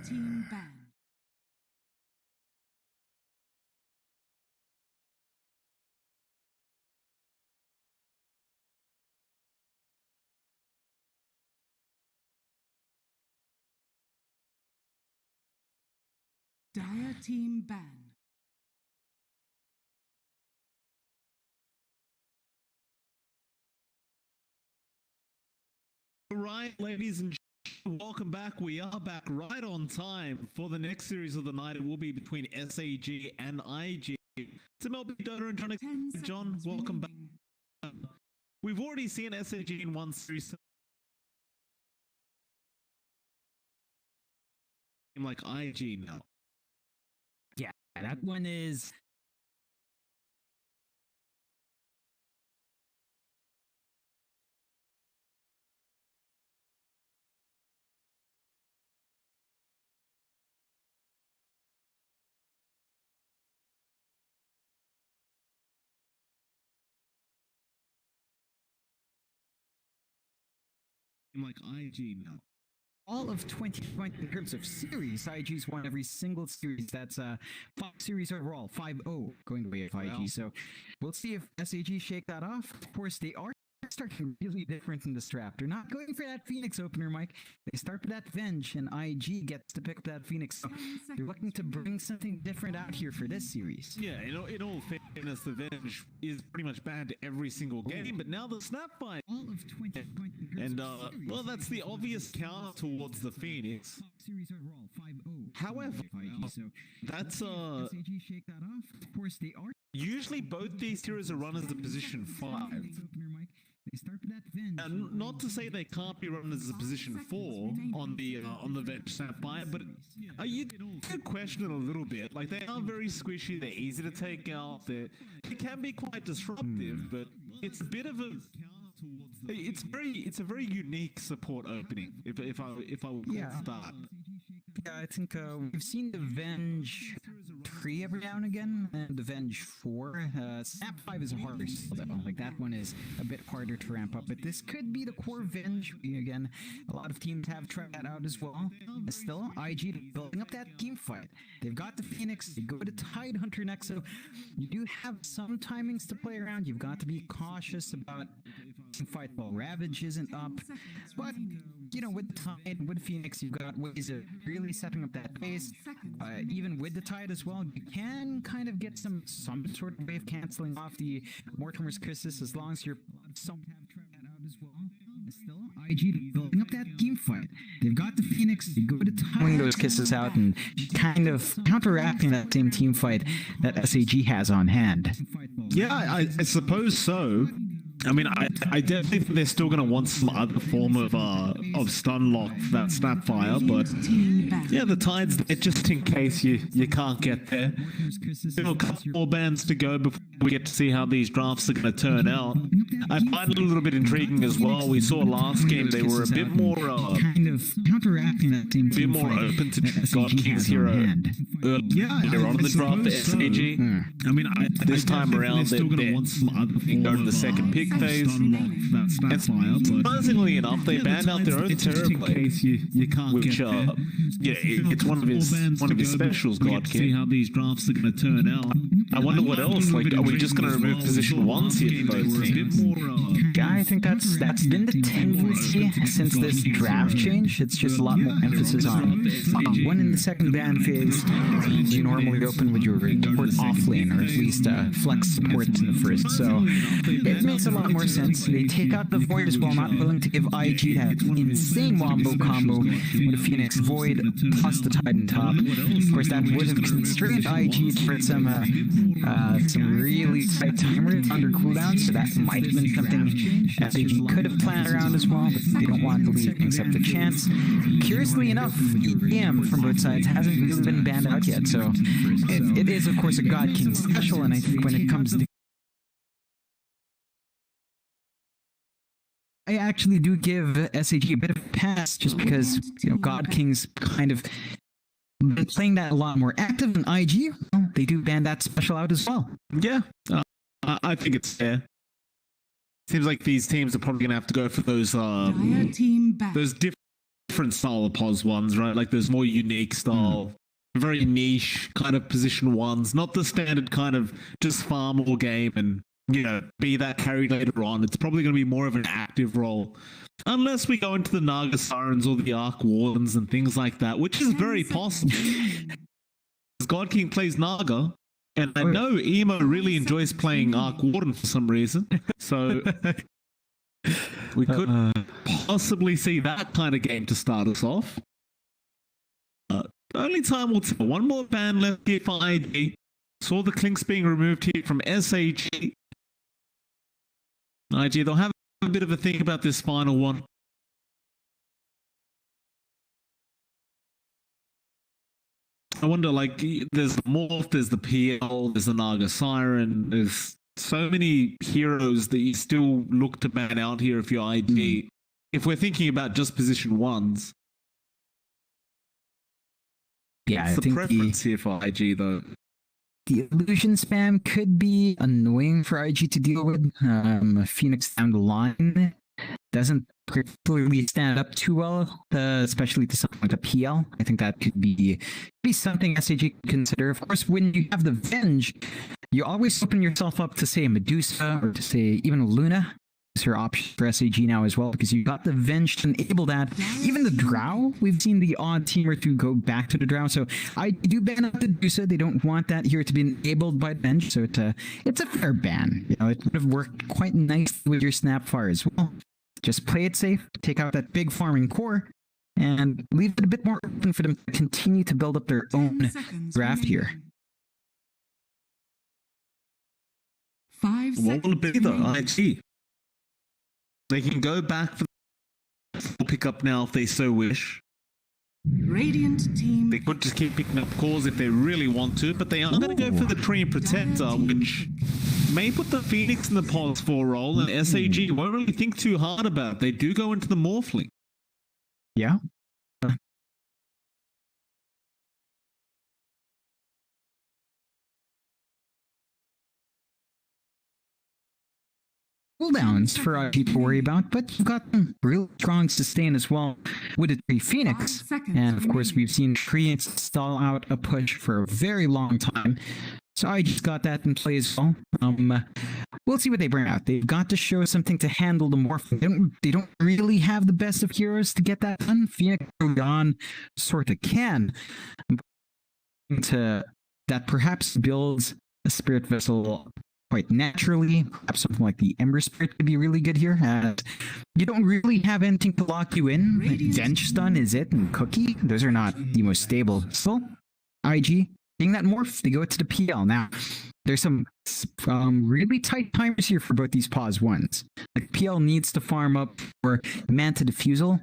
team ban. Dire team ban. All right, ladies and gentlemen, welcome back. We are back right on time for the next series of the night. It will be between SAG and IG. It's MLB Dota and John. Welcome back. We've already seen SAG in one series. Like IG now. Yeah, that one is. Like IG now. All of 2020 in terms of series, IG's won every single series. That's 5 series overall, 5-0 going the way of IG. Wow. So we'll see if SAG shake that off. Of course, they are starting really different in this draft. They're not going for that Phoenix opener, Mike. They start with that Venge, and IG gets to pick up that Phoenix. So they're looking to bring something different out here for this series. Yeah, in all fairness, the Venge is pretty much banned every single game, but now the Snapfire. All of 2020 And, well, that's the obvious counter towards the Phoenix. Series overall, 5-0. However, that's, SAG shake that off. Of course, they are. usually both these heroes are run as a position 5. They start with that Venge. And not to say they can't be run as a position 4 on the Venge Sapphire, but you could question it a little bit. Like, they are very squishy, they're easy to take out, they can be quite disruptive, but it's a bit of a... It's a very unique support opening, if I would call it that. Yeah, I think we've seen the Venge 3 every now and again, and the Venge 4. Snap 5 is a harder skill, though. Like, that one is a bit harder to ramp up, but this could be the core Venge. Again, a lot of teams have tried that out as well. Still, IG building up that team fight. They've got the Phoenix, they go to Tide Hunter next, so you do have some timings to play around. You've got to be cautious about team fight while Ravage isn't up, but you know, with Tide, with Phoenix, you've got ways of really setting up that pace. Even with the Tide as well, you can kind of get some sort of wave canceling off the Mortimer's Kisses as long as you're some have tried that out as well. Still, IG building up that team fight. They've got the Phoenix, they go to Tide, those kisses out and kind of counteracting that same team fight that SAG has on hand. Yeah, I suppose so. I mean, I definitely think they're still going to want some other form of stun lock for that Snapfire, but yeah, the Tide's there just in case you can't get there. Still a couple more bands to go before we get to see how these drafts are going to turn out. I find it a little bit intriguing as well. We saw last game they were a bit more kind of counteracting that team, a bit more open to God King's hero earlier on in the draft for SAG. I mean, this time around they're still going to want some other form of the second pick phase. And surprisingly enough, they banned out their own Terrorblade, which it's one of his specials, God King. See how these drafts are going to turn out. I wonder what else. Like, are we just going to remove position 1s here for both teams? Yeah, I think that's been the tendency since this draft change. It's just a lot more emphasis on one in the second ban phase. You normally open with your support off lane, or at least flex support in the first. So it makes a lot more sense. They take out the Void as well, not willing to give IG that insane wombo combo with a Phoenix Void plus the Titan top. Of course, that would have constrained IG for some really tight timers under cooldown, so that might have been something SAG could have planned around as well, but they don't want to leave things up to chance. Curiously enough, EM from both sides hasn't really been banned out yet, so it is, of course, a God King special, and I think when it comes to I actually do give SAG a bit of a pass just because, you know, God King's kind of been playing that a lot more active, and IG, well, they do ban that special out as well. Yeah, I think it's fair. Seems like these teams are probably going to have to go for those different different style of pos ones, right? Like there's more unique style, very niche kind of position ones, not the standard kind of just farm all game and, you know, be that carry later on. It's probably going to be more of an active role. Unless we go into the Naga Sirens or the Arc Wardens and things like that, which is very possible. God King plays Naga, and I know Emo really enjoys playing Arc Warden for some reason. So we could possibly see that kind of game to start us off. Only time will tell. One more ban left here for ID. Saw the clinks being removed here from SAG. IG, they'll have a bit of a think about this final one. I wonder, like, there's the Morph, there's the PL, there's the Naga Siren, there's so many heroes that you still look to ban out here if you're ID. If we're thinking about just position ones. Yeah, what's the preference here for IG, though? The illusion spam could be annoying for IG to deal with. Phoenix down the line doesn't particularly stand up too well, especially to something like a PL. I think that could be something SAG could consider. Of course, when you have the Venge, you always open yourself up to, say, a Medusa or to, say, even a Luna. Is your option for SAG now as well, because you got the Venge to enable that. Even the Drow, we've seen the odd team or two go back to the Drow, so I do ban out the Medusa. They don't want that here to be enabled by Venge, so it's a fair ban. You know, it would have worked quite nicely with your Snapfire as well. Just play it safe, take out that big farming core, and leave it a bit more open for them to continue to build up their own draft here. 5 seconds. What will it be, though? IG. They can go back for the pickup now if they so wish. Radiant team. They could just keep picking up cores if they really want to, but they are going to go for the Treant Protector, which may put the Phoenix in the pos 4 role, and SAG won't really think too hard about it. They do go into the Morphling. Yeah. Cooldowns for IG to worry about, but you've got some real strong sustain as well with the Tree Phoenix. And of course, we've seen Tree stall out a push for a very long time. So I just got that in play as well. We'll see what they bring out. They've got to show something to handle the Morphling. They don't really have the best of heroes to get that done. Phoenix early on sort of can. That perhaps builds a Spirit Vessel quite naturally. Perhaps something like the Ember Spirit could be really good here. You don't really have anything to lock you in. Like Dench Stun is it, and Cookie. Those are not the most stable. So, IG, getting that morph, they go to the PL. Now, there's some really tight timers here for both these pause ones. Like PL needs to farm up for Manta Diffusal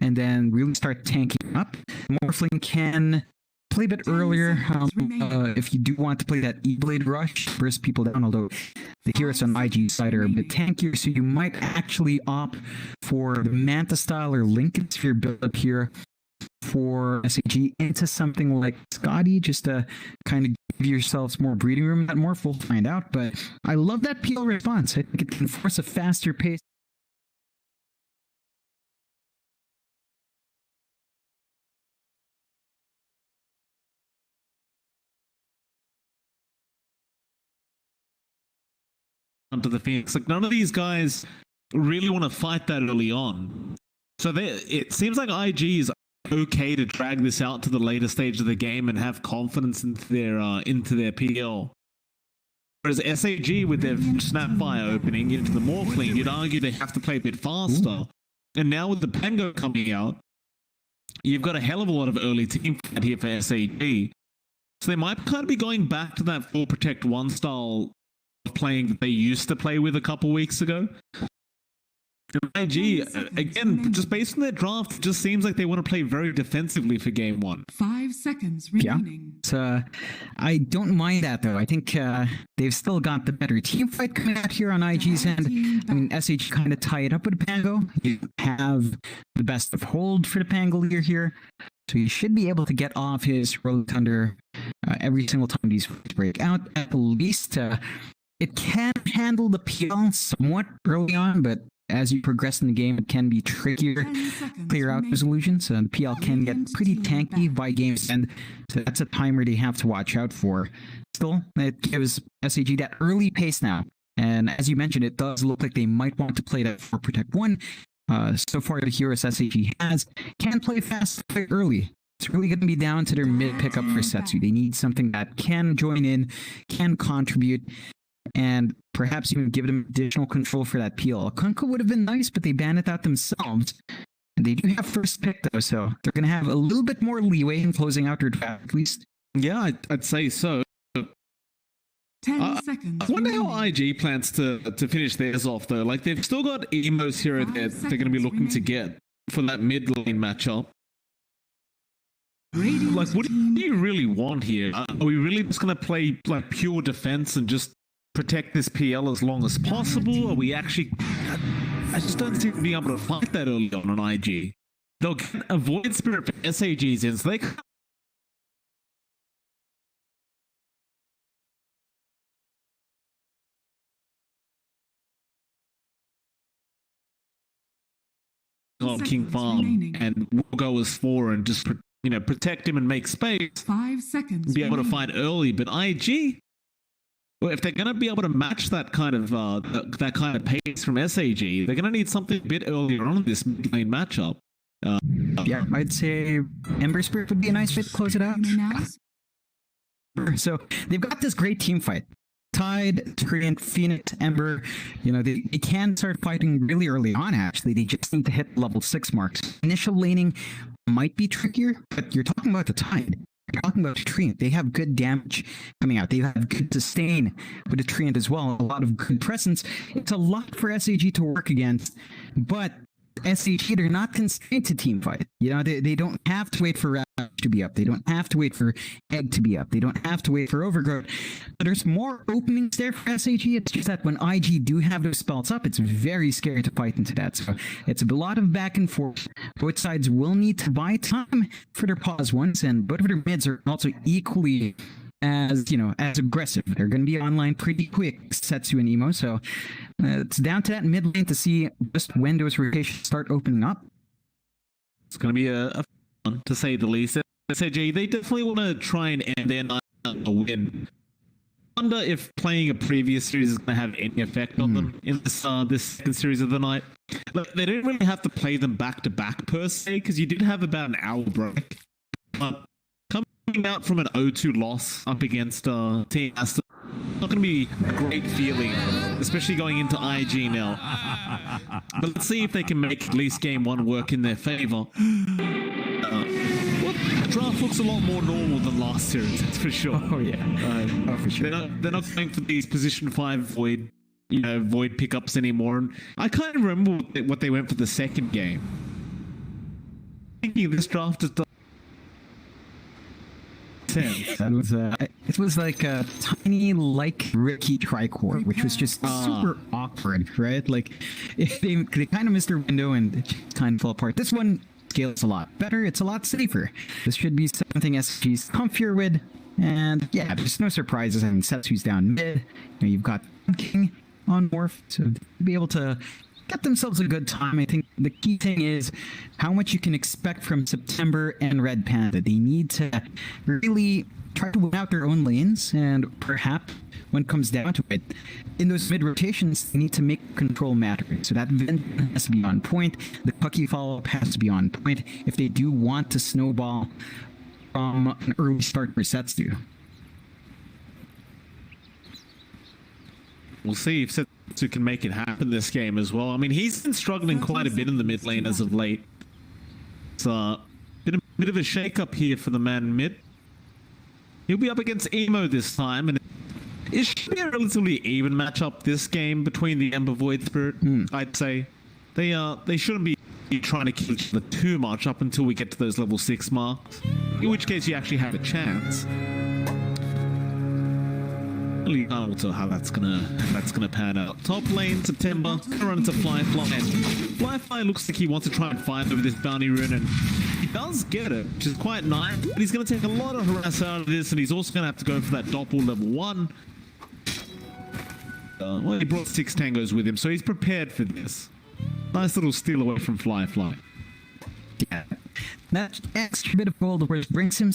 and then really start tanking up. Morphling can play a bit earlier if you do want to play that E-Blade Rush, burst people down, although the heroes on IG side are a bit tankier, so you might actually opt for the Manta style or Lincoln Sphere build up here for SAG into something like Scotty, just to kind of give yourselves more breathing room. That Morph we'll find out, but I love that PL response. I think it can force a faster pace. Onto the Phoenix. Like, none of these guys really want to fight that early on. So it seems like IG is okay to drag this out to the later stage of the game and have confidence into their PL. Whereas SAG, with their Snapfire opening into the Morphling, you'd argue they have to play a bit faster. And now with the Pango coming out, you've got a hell of a lot of early team fight here for SAG. So they might kind of be going back to that 4 Protect 1 style of playing that they used to play with a couple weeks ago. And IG, again, just based on their draft, it just seems like they want to play very defensively for game 1. 5 seconds remaining. Yeah. So I don't mind that, though. I think they've still got the better team fight coming out here on IG's end. I mean, SH kind of tie it up with Pango. You have the best of hold for the Pangolier here. So you should be able to get off his Rolling Thunder every single time these break out. At least it can handle the PL somewhat early on, but as you progress in the game, it can be trickier 10 seconds clear out remaining. resolutions. The PL can get pretty tanky by game's end, so that's a timer they have to watch out for. Still, it gives SAG that early pace now, and as you mentioned, it does look like they might want to play that for Protect 1. So far, the heroes SAG has can play fast quite early. It's really going to be down to their mid pickup for Setsu. They need something that can join in, can contribute, and perhaps even give them additional control for that PL. Kunko would have been nice, but they banned it out themselves. And they do have first pick, though, so they're going to have a little bit more leeway in closing out their draft, at least. Yeah, I'd say so. 10 seconds. I wonder how remaining. IG plans to finish theirs off, though. Like, they've still got emos here and there they're going to be looking to get for that mid lane matchup. Radiant Like, what do team you really want here? Are we really just going to play, like, pure defense and just protect this PL as long as possible? Are we actually... I just don't seem to be able to fight that early on IG. They'll get a Void Spirit for SAGs in, so they can't on King seconds Farm, remaining. and we'll go as 4 and just, protect him and make space. 5 seconds. Be able to remaining. fight early, but IG, well, if they're going to be able to match that kind of pace from SAG, they're going to need something a bit earlier on in this mid lane matchup. Yeah, I'd say Ember Spirit would be a nice way to close it out. You may now So they've got this great team fight. Tide, Treant, Phoenix, Ember, they can start fighting really early on, actually. They just need to hit level 6 marks. Initial laning might be trickier, but you're talking about the Tide. You're talking about Treant. They have good damage coming out. They have good sustain with the Treant as well. A lot of good presence. It's a lot for SAG to work against, but SAG, they're not constrained to team fight. They don't have to wait for Ravage to be up. They don't have to wait for Egg to be up. They don't have to wait for Overgrowth. But there's more openings there for SAG. It's just that when IG do have those spells up, it's very scary to fight into that. So it's a lot of back and forth. Both sides will need to buy time for their pause ones, and both of their mids are also equally as aggressive. They're going to be online pretty quick, Setsu and Emo. So it's down to that mid lane to see just when those rotations start opening up. It's going to be a fun, to say the least. SAG, they definitely want to try and end their night a win. I wonder if playing a previous series is going to have any effect on them in this second series of the night. Look, they don't really have to play them back to back per se, because you did have about an hour break. But coming out from an 0-2 loss up against Team Aston, not going to be a great feeling, especially going into IG now. But let's see if they can make at least game 1 work in their favor. The draft looks a lot more normal than last series, that's for sure. Oh yeah, for sure. They're not going for these position 5 void, void pickups anymore. And I can't remember what they went for the second game. Thinking this draft is done. It was like a tiny, Ricky Tricore, which was just super awkward, right? Like, they kind of missed their window and it just kind of fell apart. This one scales a lot better. It's a lot safer. This should be something SG's comfier with. And yeah, there's no surprises. I mean, Setsu's down mid. You've got King on Morph to be able to get themselves a good time. I think the key thing is how much you can expect from September and Red Panda. They need to really try to win out their own lanes, and perhaps when it comes down to it, in those mid rotations, they need to make control matter. So that vent has to be on point. The pucky follow-up has to be on point if they do want to snowball from an early start for Setsu. We'll see if Setsu can make it happen this game as well. I mean, he's been struggling quite a bit in the mid lane as of late. It's a bit of a shake-up here for the man mid. He'll be up against Emo this time, and it should be a relatively even matchup this game between the Ember Void Spirit. I'd say they shouldn't be trying to kill each other too much up until we get to those level 6 marks, in which case you actually have a chance. I can't tell how that's gonna pan out. Top lane, September, gonna run into Flyfly, and Flyfly looks like he wants to try and fight over this bounty rune, and he does get it, which is quite nice, but he's gonna take a lot of harass out of this, and he's also gonna have to go for that Doppel level 1. Well, he brought 6 tangos with him, so he's prepared for this. Nice little steal away from Fly. Yeah. That extra bit of gold, of course, brings him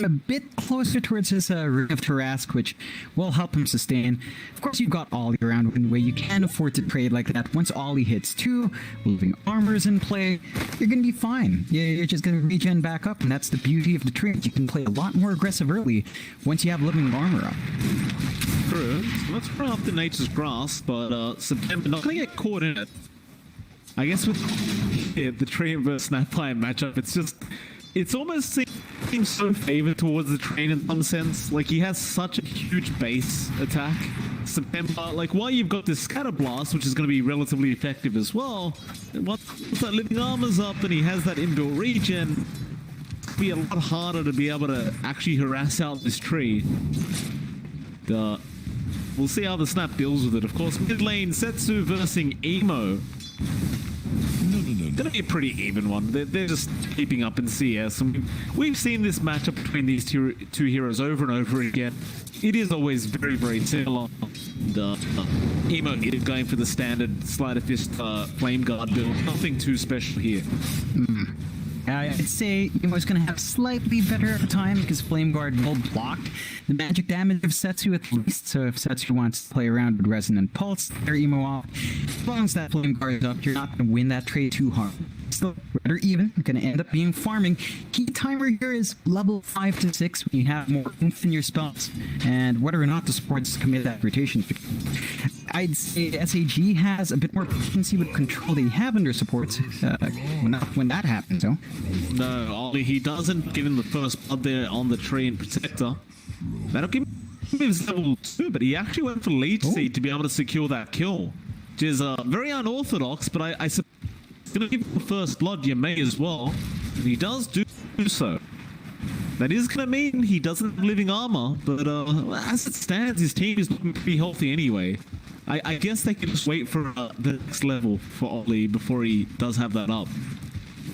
a bit closer towards his Ring of Tarrasque, which will help him sustain. Of course, you've got Ollie around in a way you can afford to trade like that. Once Ollie hits 2, living armor's in play, you're going to be fine. You're just going to regen back up, and that's the beauty of the trade. You can play a lot more aggressive early once you have living armor up. True. So let's run up to Nature's Grass, but September not going to get caught in it. I guess with the Train versus Snapfire matchup, it's almost seems so favored towards the Train in some sense. Like, he has such a huge base attack. September, like, while you've got this Scatter Blast, which is going to be relatively effective as well, once that living armor's up and he has that inbuilt regen, it'll be a lot harder to be able to actually harass out this tree. We'll see how the Snap deals with it. Of course, mid lane, Setsu versus Emo. Gonna be a pretty even one. They're just keeping up in CS. And we've seen this matchup between these two heroes over and over again. It is always very, very similar. Emo is going for the standard Sleight of Fist Flame Guard build. Nothing too special here. I'd say Emo's going to have slightly better at the time because Flame Guard will block the magic damage of Setsu at least. So if Setsu wants to play around with Resonant Pulse, their Emo off. As long as that Flame Guard is up, you're not going to win that trade too hard. Still rather even. You're going to end up being farming. Key timer here is level 5 to 6 when you have more oomph in your spells. And whether or not the supports commit that rotation. I'd say SAG has a bit more potency with control they have under supports when that happens, though. No, Ollie, he doesn't give him the first blood there on the tree and Protector. That'll give him his level 2, but he actually went for Leech Seed to be able to secure that kill, which is very unorthodox, but I suppose he's going to give him the first blood, you may as well, and he does do so. That is going to mean he doesn't have living armor, but as it stands, his team is looking pretty healthy anyway. I guess they can just wait for the next level for Ollie before he does have that up.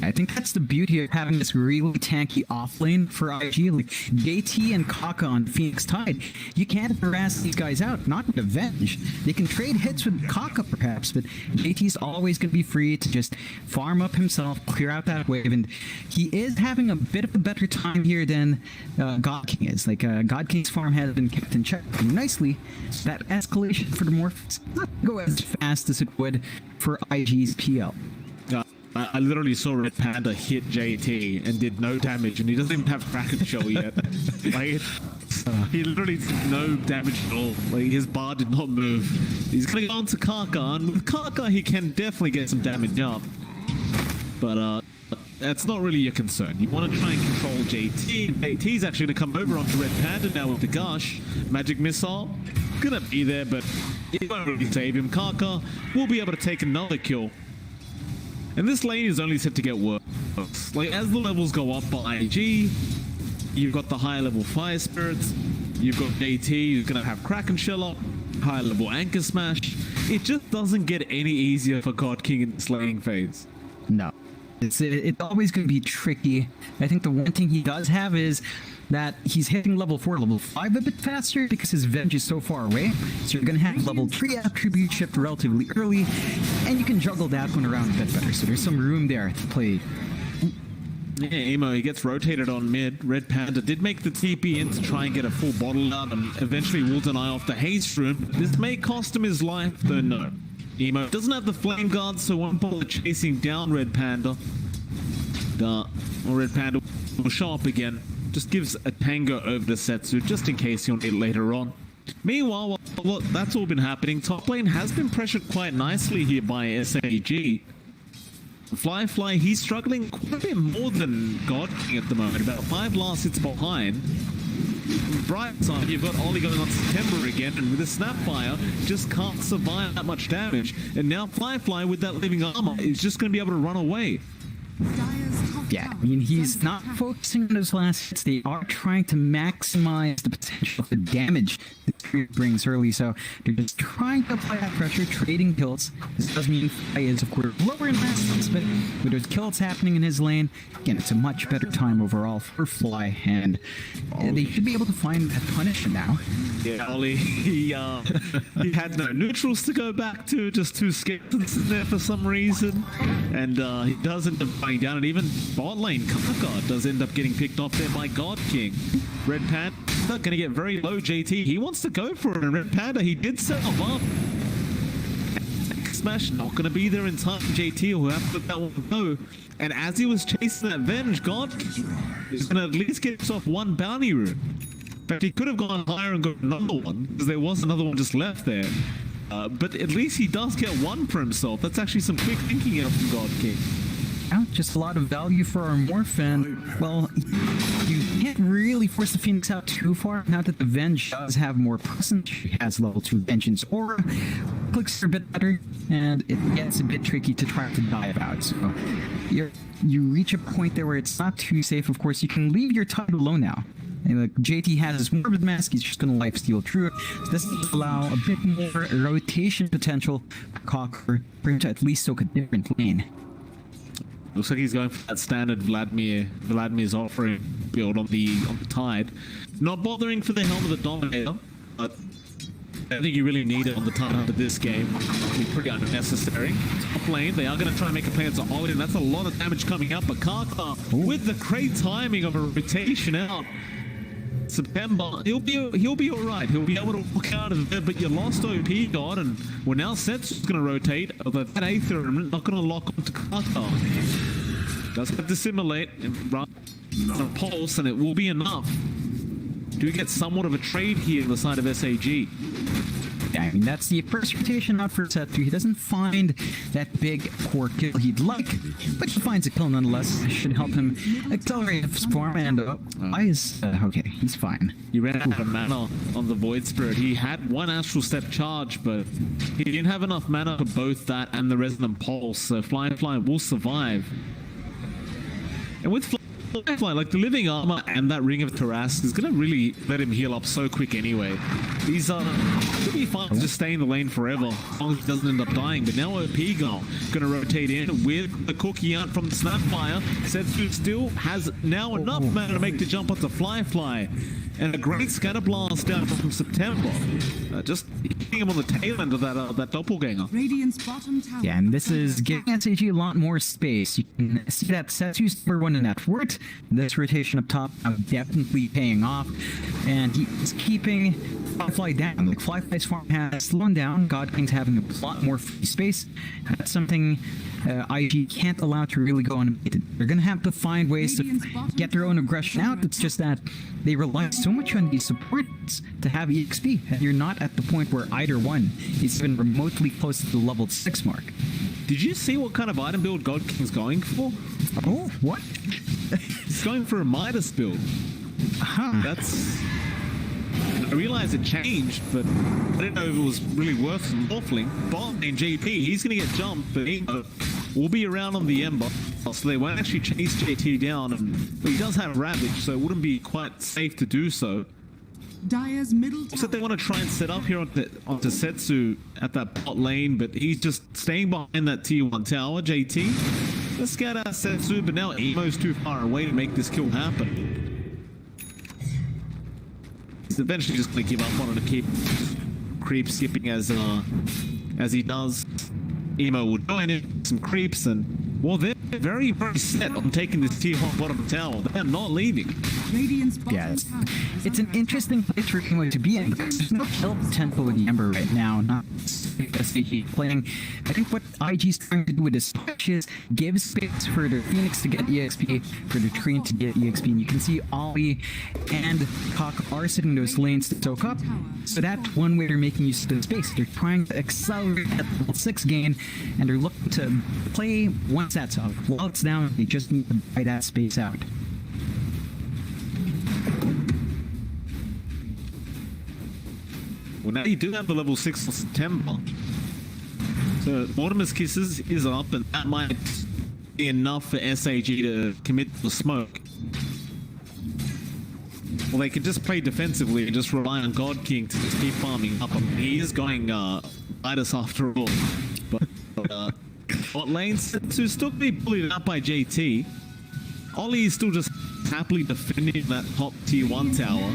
I think that's the beauty of having this really tanky offlane for IG. Like JT and Kaka on Phoenix Tide, you can't harass these guys out, not with Avenge. They can trade hits with Kaka perhaps, but JT's always going to be free to just farm up himself, clear out that wave, and he is having a bit of a better time here than God King is. Like, God King's farm has been kept in check nicely. That escalation for the Morphs doesn't go as fast as it would for IG's PL. I literally saw Red Panda hit JT and did no damage, and he doesn't even have Kraken Shell yet. Like, he literally did no damage at all. Like, his bar did not move. He's gonna go on to Kaka, and with Kaka he can definitely get some damage up. But that's not really your concern. You want to try and control JT. JT's actually gonna come over onto Red Panda now with the Gush. Magic Missile, gonna be there, but it won't really save him. Kaka will be able to take another kill. And this lane is only set to get worse. Like, as the levels go up by IG, you've got the higher level Fire Spirits, you've got JT who's going to have Kraken Shell up, higher level Anchor Smash. It just doesn't get any easier for God King in this laning phase. No. It's always going to be tricky. I think the one thing he does have is that he's hitting level 4, level 5 a bit faster because his Venge is so far away. So you're going to have level 3 attribute shift relatively early, and you can juggle that one around a bit better. So there's some room there to play. Yeah, Emo, he gets rotated on mid. Red Panda did make the TP in to try and get a full bottle out, and eventually will deny off the Haste Rune. This may cost him his life, though no. Emo doesn't have the Flame Guard, so one ball chasing down Red Panda. Red Panda will show up again. Just gives a tango over to Setsu, just in case you'll need it later on. Meanwhile, well, that's all been happening. Top lane has been pressured quite nicely here by SAG. Fly, he's struggling quite a bit more than God King at the moment. About 5 last hits behind. Bright side, you've got Ollie going on September again, and with a Snapfire, just can't survive that much damage. And now Fly with that living armor is just going to be able to run away. Yeah, I mean, he's not focusing on those last hits. They are trying to maximize the potential of the damage the BO3 brings early, so they're just trying to apply that pressure, trading kills. This does mean Fly is, of course, lower in mass, but with those kills happening in his lane, again, it's a much better time overall for Fly, and they should be able to find that punish now. Yeah, Ollie, he had no neutrals to go back to, just two skeletons in there for some reason, and he does end up going down, and even bot lane Kaka does end up getting picked off there by God King. Red Panda going to get very low, JT. He wants to go for it, and Red Panda, he did set him up. Smash not going to be there in time. JT will have to let that one go. And as he was chasing that Venge, God King is going to at least get himself one bounty room. In fact, he could have gone higher and got another one, because there was another one just left there. But at least he does get one for himself. That's actually some quick thinking out from God King. Yeah, just a lot of value for our Morph, and, well, you can't really force the Phoenix out too far. Now that the Venge does have more presence, she has level 2 Vengeance Aura, clicks are a bit better, and it gets a bit tricky to try to dive out. So you reach a point there where it's not too safe. Of course, you can leave your tide alone now. And like JT has his Morbid Mask, he's just going to lifesteal through it. So this will allow a bit more rotation potential for Cocker for him to at least soak a different lane. Looks like he's going for that standard Vladimir's offering build on the Tide. Not bothering for the Helm of the Dominator, but I think you really need it on the Tide after this game. It'll be pretty unnecessary. Top lane, they are going to try and make a play into Ollie, and that's a lot of damage coming up. But Kaka, with the great timing of a rotation out, September, he'll be all right. He'll be able to walk out of there, but you lost OP God, and we're now Setsu's going to rotate. Although that Aether not going to lock onto Kaka. Does have to simulate and run a pulse, and it will be enough. Do we get somewhat of a trade here on the side of SAG? Yeah, I mean, that's the first rotation out for Setsu. He doesn't find that big core kill he'd like, but he finds a kill nonetheless. It should help him accelerate his farm, and why is... okay, he's fine. He ran out of mana on the Void Spirit. He had one Astral Step charge, but he didn't have enough mana for both that and the Resonant Pulse, so Fly will survive. And with Fly, like the Living Armor and that Ring of Tarrasque is going to really let him heal up so quick anyway. These are could be fun to just stay in the lane forever as long as he doesn't end up dying. But now OP going to rotate in with the cookie out from the Snapfire. Setsu still has now enough mana to make the jump onto Fly. And a great scatter blast down from September. Just hitting him on the tail end of that doppelganger. Radiant's bottom tower. Yeah, and this is giving SAG a lot more space. You can see that Setsu's number 1 in net worth. This rotation up top definitely paying off. And he's keeping Fly down. Like Fly's farm has slowed down. God King's having a lot more free space. That's something IG can't allow to really go unabated. They're going to have to find ways to get their own aggression out. It's just that they rely so much on these supports to have EXP, and you're not at the point where either one is even remotely close to the level 6 mark. Did you see what kind of item build God King's going for? Oh, what? He's going for a Midas build. That's... I realized it changed, but I didn't know if it was really worth morphling. Bot in JP, he's going to get jumped, but he will be around on the Ember, so they won't actually chase JT down. But he does have Ravage, so it wouldn't be quite safe to do so. Dire's middle tower. Also, they want to try and set up here onto Setsu at that bot lane, but he's just staying behind that tier 1 tower. JT, let's scout out Setsu, but now Emo's too far away to make this kill happen. He's eventually just going to give up on it and keep creep skipping as he does. Emo will join in some creeps, and well, they're very, very set on taking this tier 1 bottom tower. They're not leaving. Radiant's bottom Yes. tower. It's an interesting place for Emo to be in because there's no kill potential with the Ember right now. Not SAG playing. I think what IG's trying to do with this push is give space for the Phoenix to get EXP, for the Trine to get EXP, and you can see Ollie and Cock are sitting in those lanes to soak up. So that's one way they're making use of the space. They're trying to accelerate that level 6 gain, and they're looking to play once that's up. While it's down, they just need to buy that space out. Well, now you do have the level 6 on September. So Mortimer's Kisses is up, and that might be enough for SAG to commit to the smoke. well, they can just play defensively and just rely on God King to just keep farming up. I mean, he is going Midas after all. But bot lane, Setsu's still being bullied up by JT. Ollie is still just happily defending that top tier 1 tower.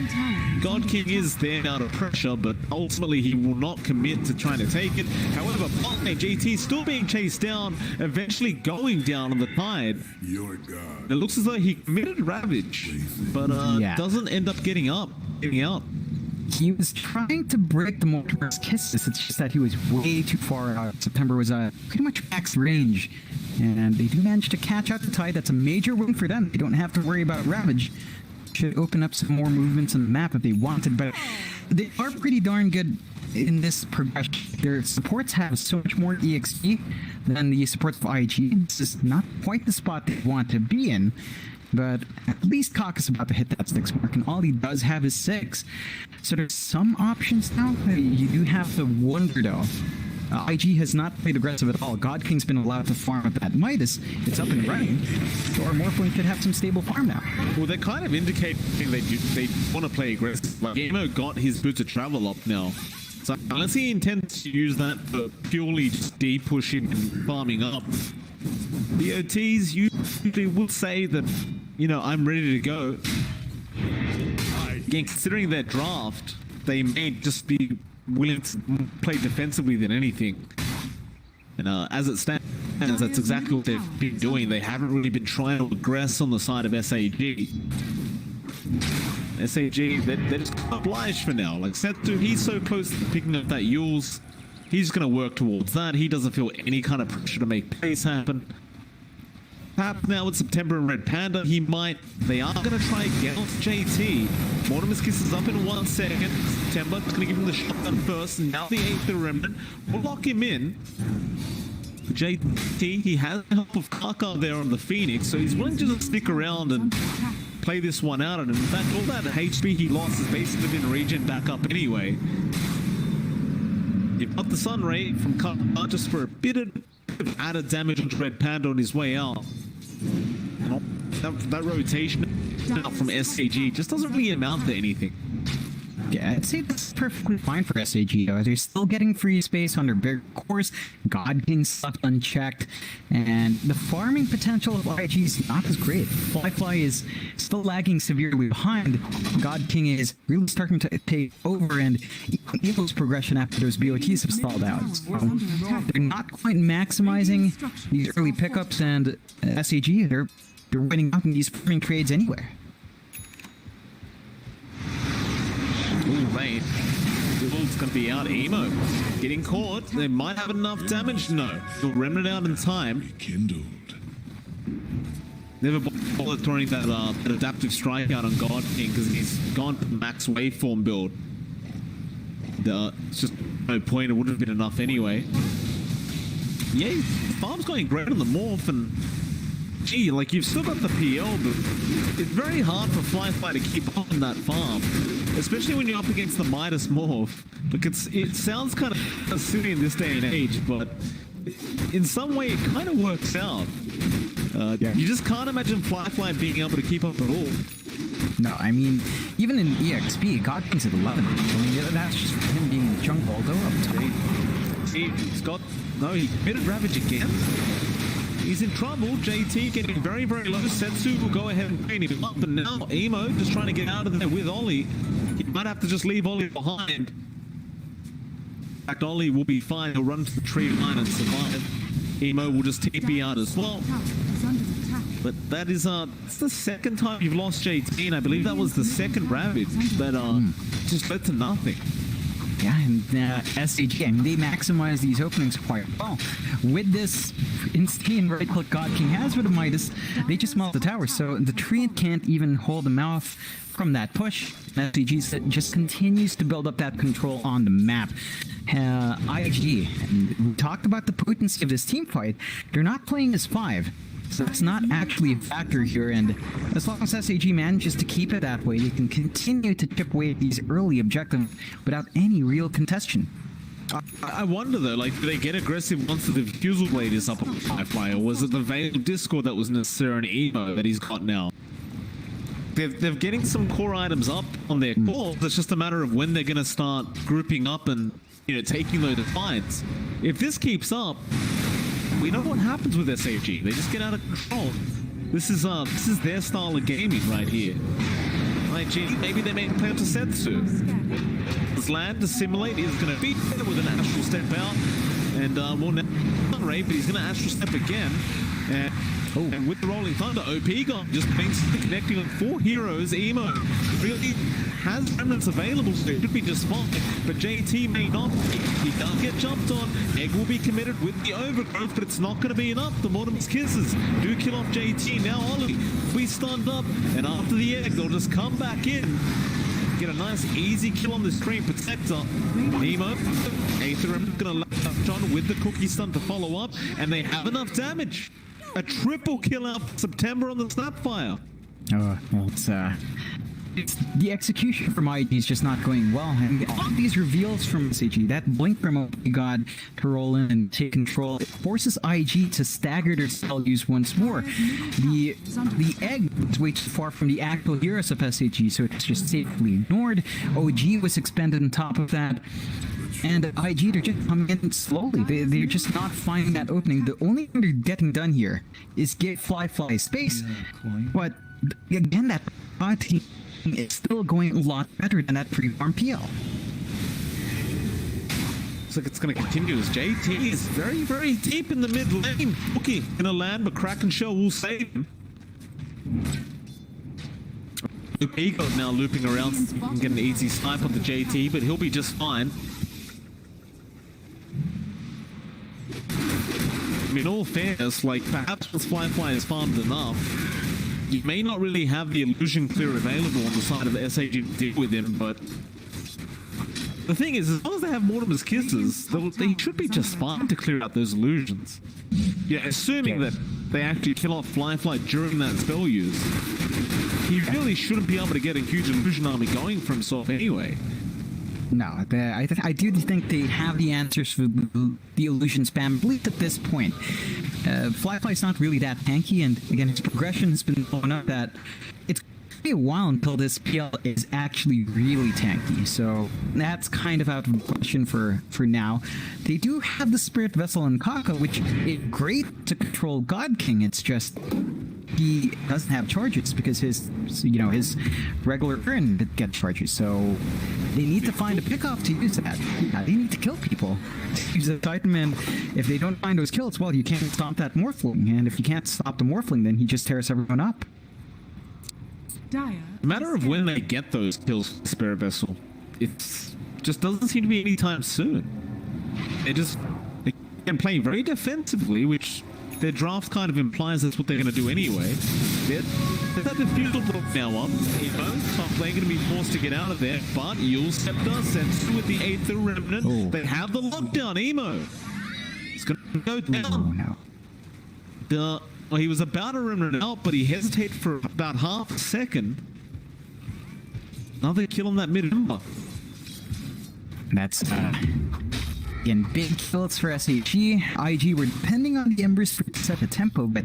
God King is there out of pressure, but ultimately he will not commit to trying to take it. However, bot lane, JT is still being chased down, eventually going down on the tide. It looks as though he committed Ravage, but doesn't end up getting out. He was trying to break the Mortimer's kisses. It's just that he was way too far out. September was pretty much max range. And they do manage to catch out the tide. That's a major win for them. They don't have to worry about Ravage. Should open up some more movements on the map if they wanted. But they are pretty darn good in this progression. Their supports have so much more EXP than the supports of IG. This is not quite the spot they want to be in. But at least Cock is about to hit that 6 mark, and all he does have is 6. So there's some options now. You do have to wonder, though. IG has not played aggressive at all. God King's been allowed to farm at that Midas. It's up and running. So our Morphling could have some stable farm now. Well, they're kind of indicating they want to play aggressive. Like, Emo got his boots of travel up now. So unless he intends to use that for purely just de-pushing and farming up, BO3s usually will say that, you know, I'm ready to go. Again, considering their draft, they may just be willing to play defensively than anything. And as it stands, that's exactly what they've been doing. They haven't really been trying to aggress on the side of SAG. SAG, they're just obliged for now. Like Setsu, he's so close to picking up that Yules. He's going to work towards that. He doesn't feel any kind of pressure to make plays happen. Perhaps now with September and Red Panda, they are going to try and get off JT. Mortimer's Kiss is up in 1 second. September's going to give him the shotgun first, and now the 8th Remnant will lock him in. JT, he has the help of Kaka there on the Phoenix, so he's willing to just stick around and play this one out. And in fact, all that HP he lost has basically been regen back up anyway. You've got the Sun Ray from Kaka just for a bit of added damage onto Red Panda on his way out. That rotation out from SAG just doesn't really amount to anything. Yeah, I'd say that's perfectly fine for SAG, though. They're still getting free space on their big cores. God King's left unchecked, and the farming potential of IG is not as great. Fly is still lagging severely behind. God King is really starting to take over, and Evil's progression after those BOTs have stalled out. So they're not quite maximizing these early pickups, and SAG, they're winning out in these farming trades anywhere. Right. It's going to be out. Emo getting caught. They might have enough damage. No. He'll remnant out in time. Never bothered throwing that adaptive strike out on God King because he's gone to the max waveform build. It's just no point. It would have been enough anyway. Yeah, farm's going great on the morph, and gee, like you've still got the PL, but it's very hard for Fly to keep up on that farm, especially when you're up against the Midas morph. Look, it sounds kind of silly in this day and age, but in some way it kind of works out. You just can't imagine Fly being able to keep up at all. No, I mean, even in EXP, God King's at 11. I mean, that's just him being in the jungle. Go up top. He committed Ravage again. He's in trouble. JT getting very, very low. Setsu will go ahead and clean him up. And now Emo just trying to get out of there with Ollie. He might have to just leave Ollie behind. In fact, Ollie will be fine. He'll run to the tree line and survive. Emo will just TP out as well. But that is it's the second time you've lost JT, and I believe that was the second Ravage that just led to nothing. Yeah, and SAG, I mean, they maximize these openings quite well. With this insane right-click God King has with a Midas, they just melt the tower, so the Treant can't even hold them off from that push. SAG just continues to build up that control on the map. IG, we talked about the potency of this team fight. They're not playing as 5. So it's not actually a factor here, and as long as SAG manages to keep it that way, they can continue to chip away at these early objectives without any real contention. I wonder though, like, do they get aggressive once the Diffusal Blade is up on Fly, or was it the Veiled Discord that was necessary in Emo that he's got now? they're getting some core items up on their core. It's just a matter of when they're going to start grouping up and, you know, taking those fights. If this keeps up, we know what happens with SAG. They just get out of control. This is their style of gaming right here. IG, maybe they make plan to Setsu. This land to simulate is going to beat it with an astral step out, and well, now rate, but he's going to astral step again. And with the Rolling Thunder, OP got just basically connecting on 4 heroes. Emo really has remnants available, so it should be just fine. But JT may not. He does get jumped on. Egg will be committed with the overgrowth, but it's not going to be enough. The Mortimer's Kisses do kill off JT. Now Ollie will be stunned up, and after the egg, they'll just come back in. Get a nice easy kill on the Stream Protector. Nemo, Aether gonna latch on with the cookie stun to follow up, and they have enough damage. A triple kill out September on the Snapfire. Oh, well, it's the execution from IG is just not going well. And all of these reveals from SAG, that blink from OP God to roll in and take control, it forces IG to stagger their cell use once more. The egg is way too far from the actual heroes of SAG, so it's just safely ignored. OG was expended on top of that. And IG, they're just coming in slowly. They're just not finding that opening. The only thing they're getting done here is get Fly space. But again, that team is still going a lot better than that pre-farm PL. Looks like it's going to continue as JT is very, very deep in the mid lane. Cookie in a land, but Kraken Shell will save him. Ego now looping around so he can get an easy snipe on the JT, but he'll be just fine. I mean, in all fairness, like, perhaps once Fly is farmed enough, you may not really have the illusion clear available on the side of the SAG to deal with him, but the thing is, as long as they have Mortimer's Kisses, they should be just fine to clear out those illusions. Yeah, assuming that they actually kill off Fly during that spell use. He really shouldn't be able to get a huge illusion army going for himself anyway. No, I do think they have the answers for the illusion spam, at least at this point. Fly's not really that tanky, and again, his progression has been blown up that it's going to be a while until this PL is actually really tanky, so that's kind of out of question for now. They do have the Spirit Vessel and Kaka, which is great to control God King. It's just he doesn't have charges because his regular urn gets charges, so they need to find a pickoff to use that. They need to kill people to use a Titan, and if they don't find those kills, well, you can't stop that Morphling, and if you can't stop the Morphling, then he just tears everyone up. Dire. A matter of when they get those kills with Spirit Vessel, it just doesn't seem to be any time soon. They can play very defensively, which their draft kind of implies that's what they're going to do anyway. They've got the Feudal block now up. Evo, top lane going to be forced to get out of there, but Yule Scepter sends with the Aether Remnant. Oh. They have the lockdown, Emo. It's going to go down. Oh, no. Well, he was about to remnant out, but he hesitated for about half a second. Another kill on that mid-ember. That's again, big kills for SAG. IG were depending on the Embers to set the tempo, but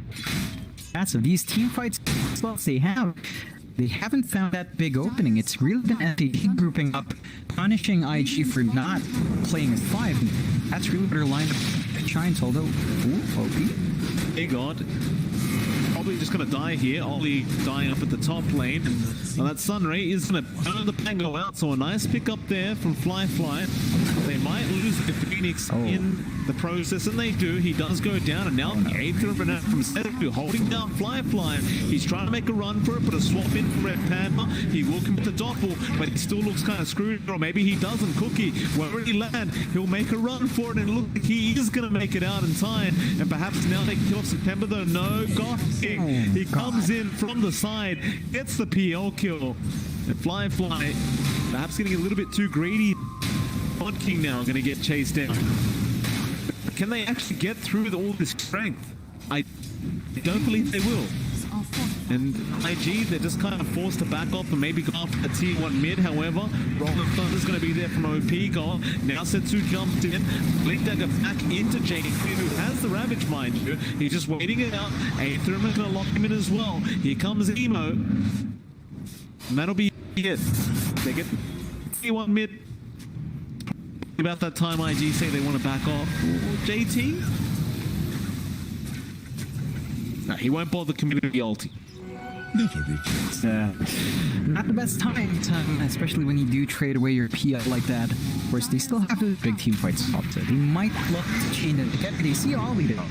that's of these team fights slots they haven't found that big opening. It's really been SAG grouping up, punishing IG for not playing as 5. That's really where their lineup shines, although, OP. Hey God. Probably just going to die here. Ollie dying up at the top lane. Now that Sunray is going to burn the Pango out, so a nice pick up there from Fly. They might lose the Phoenix in the process, and they do. He does go down, and now Aether from Setsu holding down Fly. He's trying to make a run for it, but a swap in from Red Panda. He will commit the Doppel, but he still looks kind of screwed, or maybe he doesn't. Cookie, wherever he land, he'll make a run for it, and it looks like he is going to make it out in time, and perhaps now they can kill off September, though. No, Goth King. He comes in from the side, gets the PL kill, and Fly, perhaps getting a little bit too greedy. God King now going to get chased down. Can they actually get through with all this strength? I don't believe they will. And IG, they're just kind of forced to back off and maybe go after the tier 1 mid. However, Rolling Thunder's going to be there from OP God. Now Setsu jumped in. Blink Dagger back into JT, who has the Ravage, mind you. He's just waiting it out. Aetherman going to lock him in as well. Here comes Emo. And that'll be it. They get 1 mid. About that time IG say they want to back off. JT? No, he won't bother committing the ulti. Not the best time, especially when you do trade away your PI like that. Of course, they still have those big team fights up, so they might look to change it together. They see Ollie though.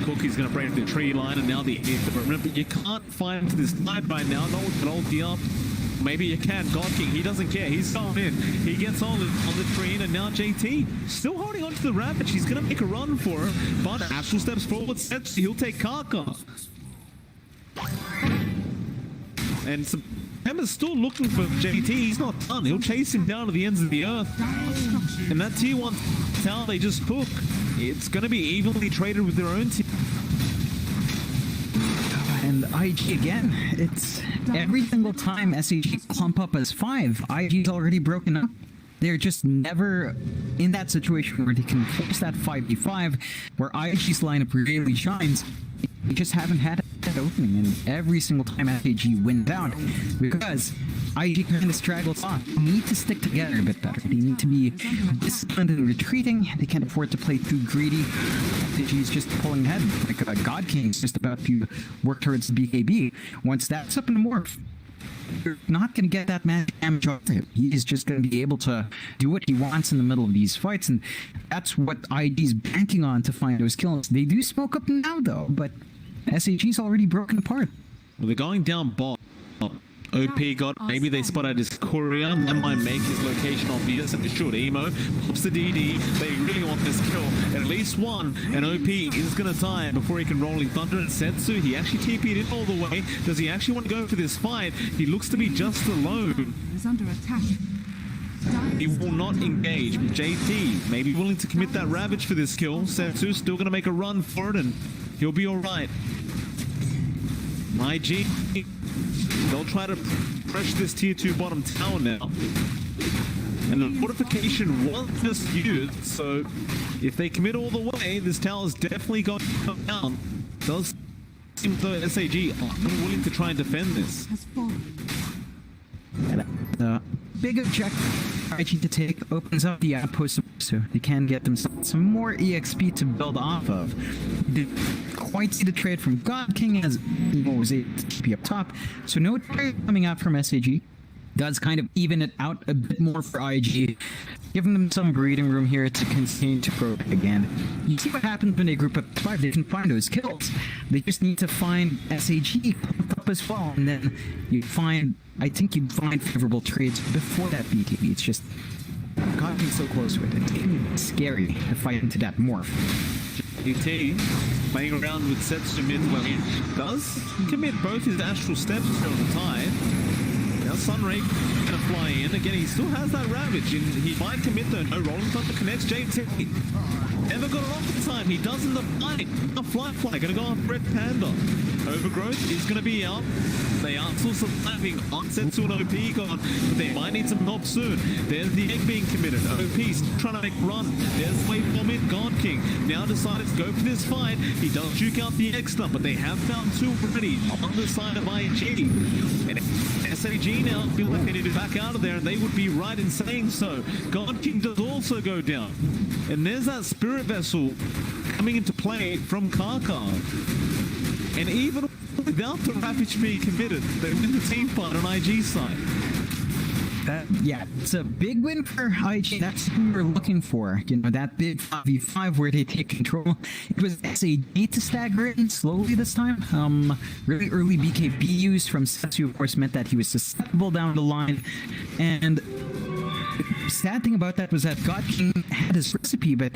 Cookie's going to break the tree line, and now the hit. But remember, you can't find this side right now. No one can ult you up. Maybe you can. God King, he doesn't care. He's going in. He gets on the tree, and now JT still holding on to the Ravage. He's going to make a run for him, but Astral steps forward. He'll take Kaka. And September's still looking for JT. He's not done. He'll chase him down to the ends of the earth. And that tier 1 tower they just took, it's going to be evenly traded with their own team. And IG again, it's every single time SAG clump up as 5, IG's already broken up. They're just never in that situation where they can force that 5v5, where IG's lineup really shines. They just haven't had that opening, and every single time SAG wins out, because IG kind of straggles off. They need to stick together a bit better. They need to be disciplined in retreating. They can't afford to play too greedy. SAG is just pulling ahead. Like God King is just about to work towards the BKB. Once that's up in the morph, you're not going to get that magic damage off him. He is just going to be able to do what he wants in the middle of these fights, and that's what IG's banking on to find those kills. They do smoke up now, though, but SAG's already broken apart. Well, they're going down bot. OP got, maybe they spot out his courier. That might make his location obvious, and it should. Emo pops the DD. They really want this kill. At least one, and OP is going to die before he can Rolling Thunder. And Setsu, he actually TP'd in all the way. Does he actually want to go for this fight? He looks to be just alone. Is under attack. He will not engage. JT may be willing to commit that Ravage for this kill. Setsu still going to make a run for it, and he'll be alright. IG, they'll try to pressure this tier 2 bottom tower now. And the fortification was just used, so if they commit all the way, this tower's definitely going to come down. Does seem as though SAG are unwilling to try and defend this. Has fallen. The big objective IG to take opens up the outpost, so they can get themselves some more EXP to build off of. Didn't quite see the trade from God King as Emo was able to keep up top, so no trade coming out from SAG. Does kind of even it out a bit more for IG, giving them some breathing room here to continue to grow again. You see what happens when they group up 5, they can find those kills. They just need to find SAG up as well, and then you find, I think you'd find favorable trades before that BKB. It's just gotten so close with it. It's scary to fight into that morph. GT playing around with Setsu mid when he does commit both his astral steps on the tide. Now Sunray gonna fly in. Again, he still has that Ravage, and he might commit though. No, Rolling Thunder connects. JT never got it off in time. He does in the fight. A fly gonna go off Red Panda. Overgrowth is gonna be out. They are still surviving on Setsu and OP gone, but they might need some help soon. There's the egg being committed. OP's trying to make run. There's the wave bomb in. God King now decided to go for this fight. He does juke out the egg stuff, but they have found 2 already on the side of IG. And SAG now feel like they need to back out of there, and they would be right in saying so. God King does also go down. And there's that Spirit Vessel coming into play from Kaka. And even without the Ravage being committed, they win the team fight on IG's side. Yeah, it's a big win for IG. That's what we were looking for. You know, that big 5v5 where they take control. It was SAG to stagger in slowly this time. Really early BKB use from Setsu, of course, meant that he was susceptible down the line. And the sad thing about that was that God King had his recipe, but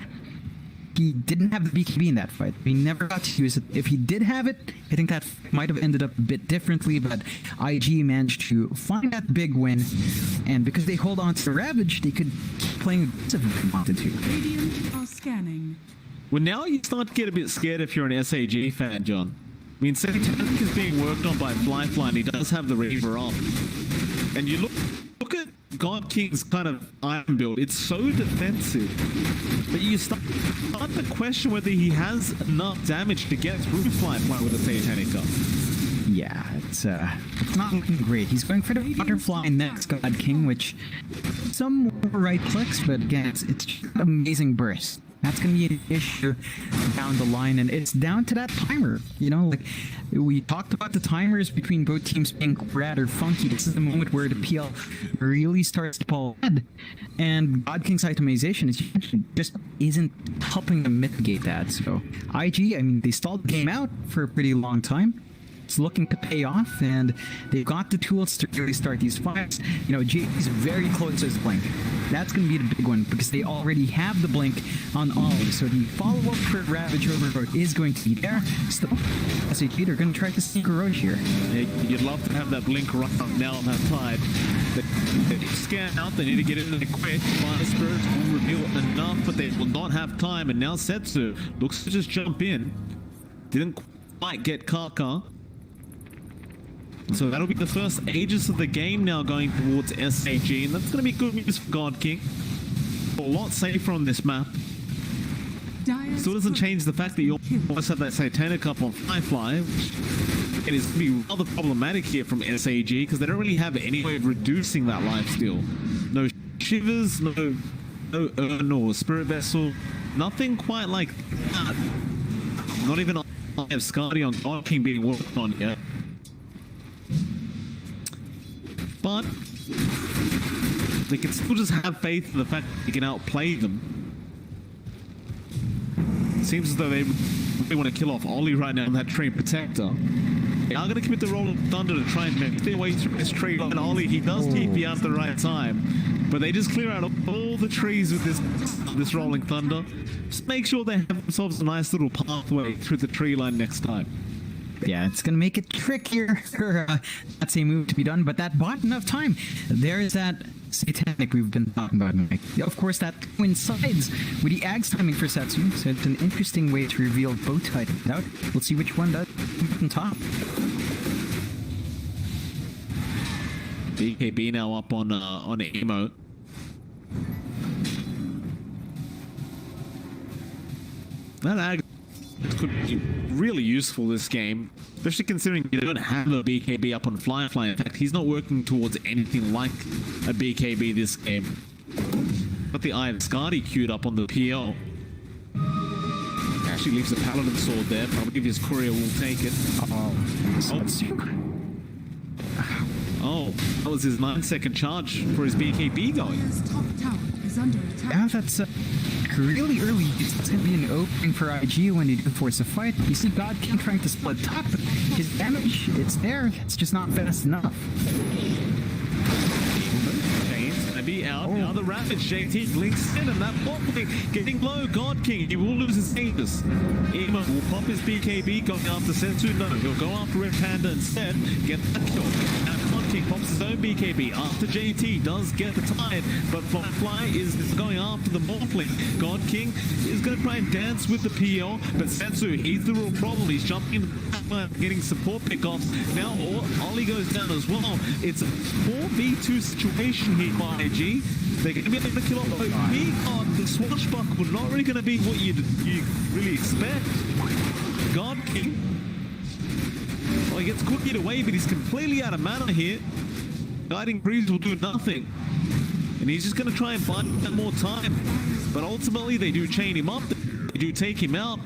he didn't have the BKB in that fight. He never got to use it. If he did have it, I think that might have ended up a bit differently, but IG managed to find that big win, and because they hold on to the Ravage, they could keep playing aggressive if they wanted to. Radiant are scanning. Well, now you start to get a bit scared if you're an SAG fan, John. I mean, Satanic is being worked on by Flyfly, and he does have the Reaver up. And you look at God King's kind of iron build. It's so defensive, but you start to question whether he has enough damage to get through Flyfly with a Satanica. Yeah, it's not looking great. He's going for the butterfly next, God King, which some more right clicks, but again, it's just an amazing burst. That's going to be an issue down the line, and it's down to that timer. You know, like, we talked about the timers between both teams being rather funky. This is the moment where the PL really starts to pull ahead, and God King's itemization just isn't helping them mitigate that. So, IG, I mean, they stalled the game out for a pretty long time. It's looking to pay off, and they've got the tools to really start these fights. You know, JP's very close to his blink. That's going to be the big one, because they already have the blink on Ollie, so the follow-up for Ravage Overlord is going to be there. Still, SAG, they're going to try to sneak a roach here. Yeah, you'd love to have that blink right up now on that tide. They scan out, they need to get in there quick. Fire Spirits will reveal enough, but they will not have time, and now Setsu looks to just jump in. Didn't quite get Kaka. So that'll be the first Aegis of the game now going towards SAG, and that's going to be good news for God King. A lot safer on this map. Still doesn't change the fact that you almost have that Satanic up on Firefly, which it is going to be rather problematic here from SAG, because they don't really have any way of reducing that lifesteal. No Shivers, no Urn or Spirit Vessel, nothing quite like that. Not even have Skadi on God King being worked on yet. But they can still just have faith in the fact that they can outplay them. It seems as though they want to kill off Ollie right now on that Tree Protector. They are going to commit the Roll of Thunder to try and make their way through this tree. And Ollie, he does TP out at the right time. But they just clear out all the trees with this Rolling Thunder. Just make sure they have themselves a nice little pathway through the tree line next time. Yeah, it's going to make it trickier for that same move to be done, but that bought enough time. There is that Satanic we've been talking about, Mike. Of course, that coincides with the Ags timing for Setsu, so it's an interesting way to reveal both items out. We'll see which one does on top. BKB now up on emote. That Ag could be really useful this game, especially considering you don't have a BKB up on Firefly. In fact, he's not working towards anything like a BKB this game. Got the Eye of Skadi queued up on the PL. Actually leaves the Paladin Sword there, but I believe his courier will take it. Oh, that was his 9-second charge for his BKB going. Top tower is under attack. Yeah, that's really early. It's going to be an opening for IG when they do force a fight. You see God King trying to split top, but his damage, it's there. It's just not fast enough. James gonna be out. Now the Ravage JT blinks in, and that bot getting low. God King, he will lose his Aegis. Emo will pop his BKB going after Setsu. No, he'll go after Red Panda instead. Get that kill. Now God King pops his own BKB after JT does get the tide, but Firefly is going after the Morphling. God King is going to try and dance with the PL, but Setsu, he's the real problem. He's jumping in the backline, getting support pickoffs. Now Ollie goes down as well. It's a 4v2 situation here by IG. They're going to be able to kill off OP. Oh, the swashbuckle not really going to be what you really expect. God King. Well, he gets cookied away, but he's completely out of mana here. Guiding Breeze will do nothing. And he's just going to try and buy that more time. But ultimately, they do chain him up. They do take him out.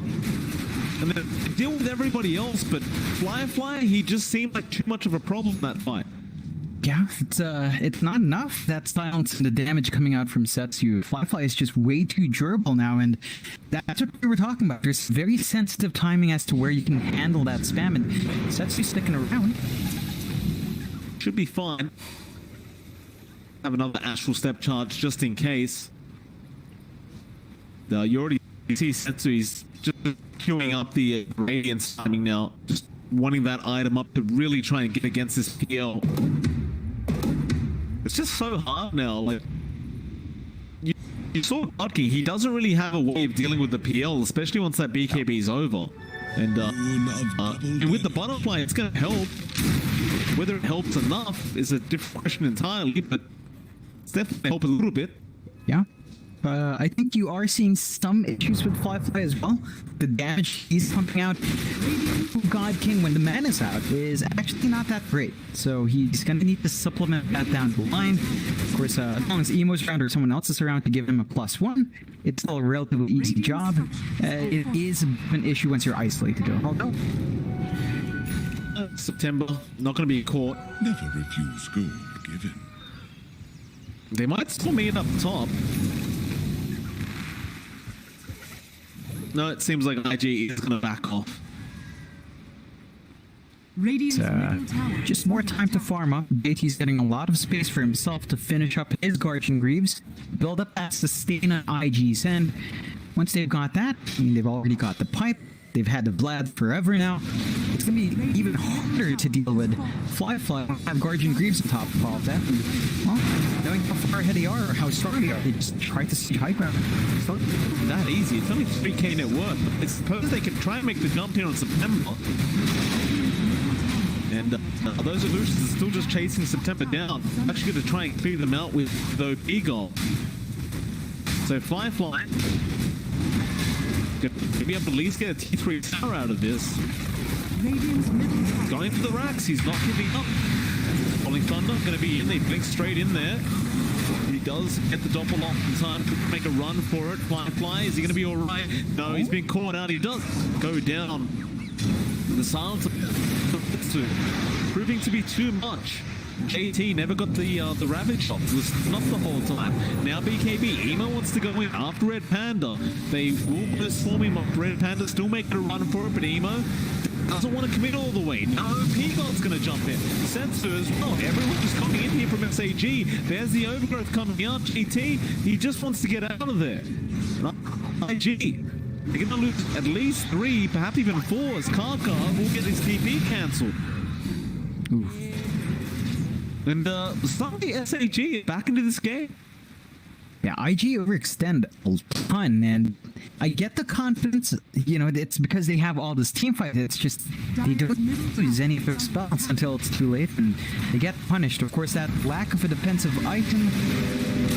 And then they deal with everybody else. But Firefly, he just seemed like too much of a problem in that fight. Yeah, it's not enough. That silence and the damage coming out from Setsu. Firefly is just way too durable now, and that's what we were talking about. There's very sensitive timing as to where you can handle that spam, and Setsu's sticking around. Should be fine. Have another Astral Step charge just in case. You already see Setsu, he's just queuing up the Radiance timing now, just wanting that item up to really try and get against this PL. It's just so hard now. Like you saw God King, he doesn't really have a way of dealing with the PL, especially once that BKB is over. And with the butterfly, it's going to help. Whether it helps enough is a different question entirely, but it's definitely help a little bit. Yeah. I think you are seeing some issues with Fly as well. The damage he's pumping out, God King, when the mana's out, is actually not that great. So he's going to need to supplement that down the line. Of course, as long as Emo's around or someone else is around to give him a +1, it's still a relatively easy job. It is an issue once you're isolated, though. Although, September, not going to be caught. Never refuse gold given. They might still meet up top. No, it seems like IG is going to back off. Radiant's middle tower just more time to farm up. JT's getting a lot of space for himself to finish up his Guardian Greaves, build up that sustain on IG's end. Once they've got that, I mean, they've already got the pipe. They've had the Vlad forever now. It's going to be even harder to deal with Fly have Guardian Greaves on top of all of that. And, well, knowing how far ahead they are or how strong they are, they just try to see hype out. It's not that easy. It's only 3k net worth. I suppose they can try and make the jump here on September. And those illusions are still just chasing September down. I'm actually going to try and clear them out with the OP goal. So Fly. Maybe able to at least get a T3 tower out of this. Radiant's middle tower Going for the racks, he's not giving up. Falling Thunder going to be in, they blink straight in there. He does get the doppel off in time to make a run for it. Fly, is he going to be alright? No, he's been caught out, he does go down. The silence of proving to be too much. JT never got the Ravage shot. It was not the whole time. Now BKB, Emo wants to go in after Red Panda. They will put a swarm him up. Red Panda still making a run for it, but Emo doesn't want to commit all the way. No, P-God's going to jump in. Sensu as well. Everyone just coming in here from SAG. There's the overgrowth coming out. JT, he just wants to get out of there. IG, they're going to lose at least 3, perhaps even 4, as Kaka will get his TP cancelled. Oof. And suddenly SAG is back into this game. Yeah, IG overextend a ton, and I get the confidence, you know, it's because they have all this team fight. It's just they don't use any of their spells until it's too late, and they get punished. Of course, that lack of a defensive item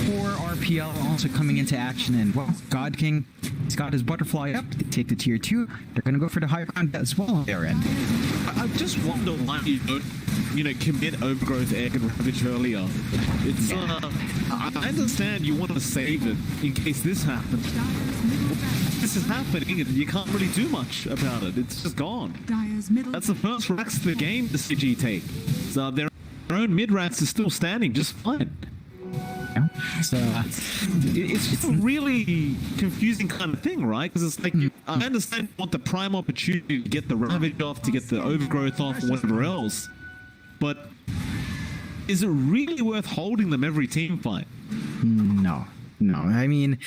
for RPL also coming into action, and well, God King, he's got his butterfly up. They take the tier 2. They're going to go for the high ground as well on their end. I just wonder why you don't, commit overgrowth egg and ravage earlier. It's I understand you want to save it in case this happens. This is happening and you can't really do much about it. It's just gone. That's the first racks of the game the CG take. So their own mid racks is still standing just fine. So it's a really confusing kind of thing, right? Because it's like, I understand you want the prime opportunity to get the ravage off, to get the overgrowth off, or whatever else. But is it really worth holding them every team fight? No. I mean,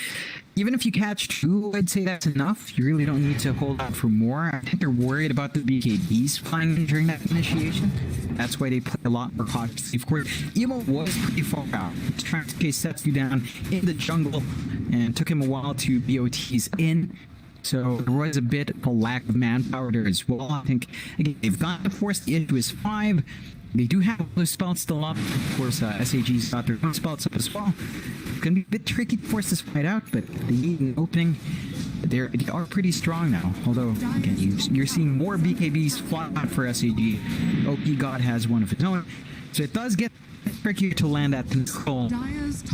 even if you catch 2, I'd say that's enough. You really don't need to hold out for more. I think they're worried about the BKBs flying in during that initiation. That's why they play a lot more cautiously. Of course, Emo was pretty far out. He was trying to chase Setsu down in the jungle, and took him a while to BOT's in. So there was a bit of a lack of manpower there as well. I think, again, they've got to force the issue is 5. They do have those spells still up. Of course, SAG's got their own spells up as well. It's going to be a bit tricky to force this fight out, but they need an opening. They are pretty strong now. Although, again, you're seeing more BKBs fly out for SAG. OP God has one of his own. So it does get trickier to land that control.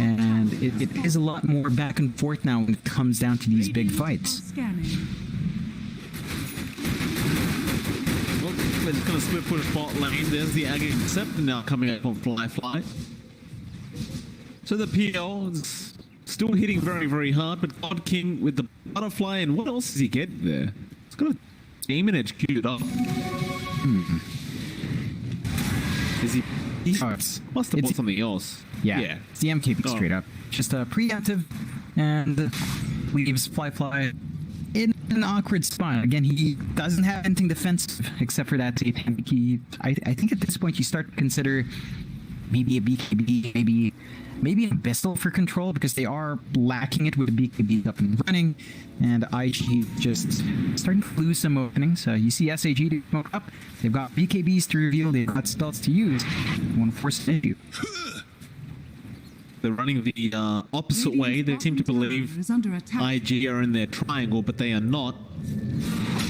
And it is a lot more back and forth now when it comes down to these big fights. They're just going to split for a spot lane. There's the Agate Scepter now coming up on Fly. So the PL is still hitting very, very hard, but God King with the butterfly, and what else does he get there? It's got a Demon Edge queued up. Is he must have bought something else. Yeah. It's the MKB straight up. Just a preemptive, and leaves Fly in an awkward spot. Again, he doesn't have anything defensive except for that tape. I think at this point you start to consider maybe a BKB, maybe a Pistol for control, because they are lacking it with the BKB up and running, and IG just starting to lose some openings. You see SAG to smoke up. They've got BKBs to reveal. They've got spells to use. They want to force an issue. They're running the opposite way. They seem to believe is under attack. IG are in their triangle, but they are not.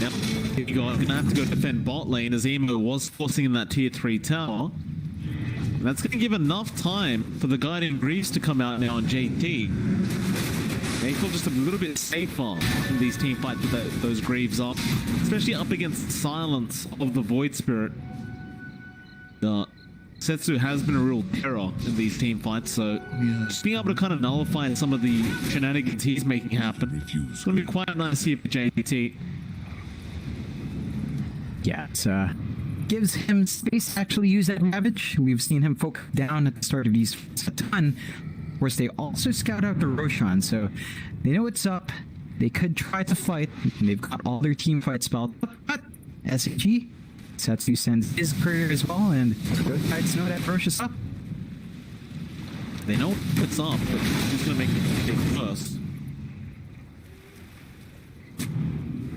Now, you're going to have to go defend bot lane as Emo was forcing in that tier 3 tower. And that's going to give enough time for the Guardian Greaves to come out now on JT. They feel just a little bit safer in these team fights with those Greaves up, especially up against the silence of the Void Spirit. Setsu has been a real terror in these team fights, so just being able to kind of nullify some of the shenanigans he's making happen, it's going to be quite nice here for JT. Yeah, it gives him space to actually use that Ravage. We've seen him focus down at the start of these fights a ton. Of course, they also scout out the Roshan, so they know what's up. They could try to fight. They've got all their team fight spelled up, but SAG, Setsu sends his courier as well, and both sides know that Rosh is up. They know what's up, but who's going to make the mistake first?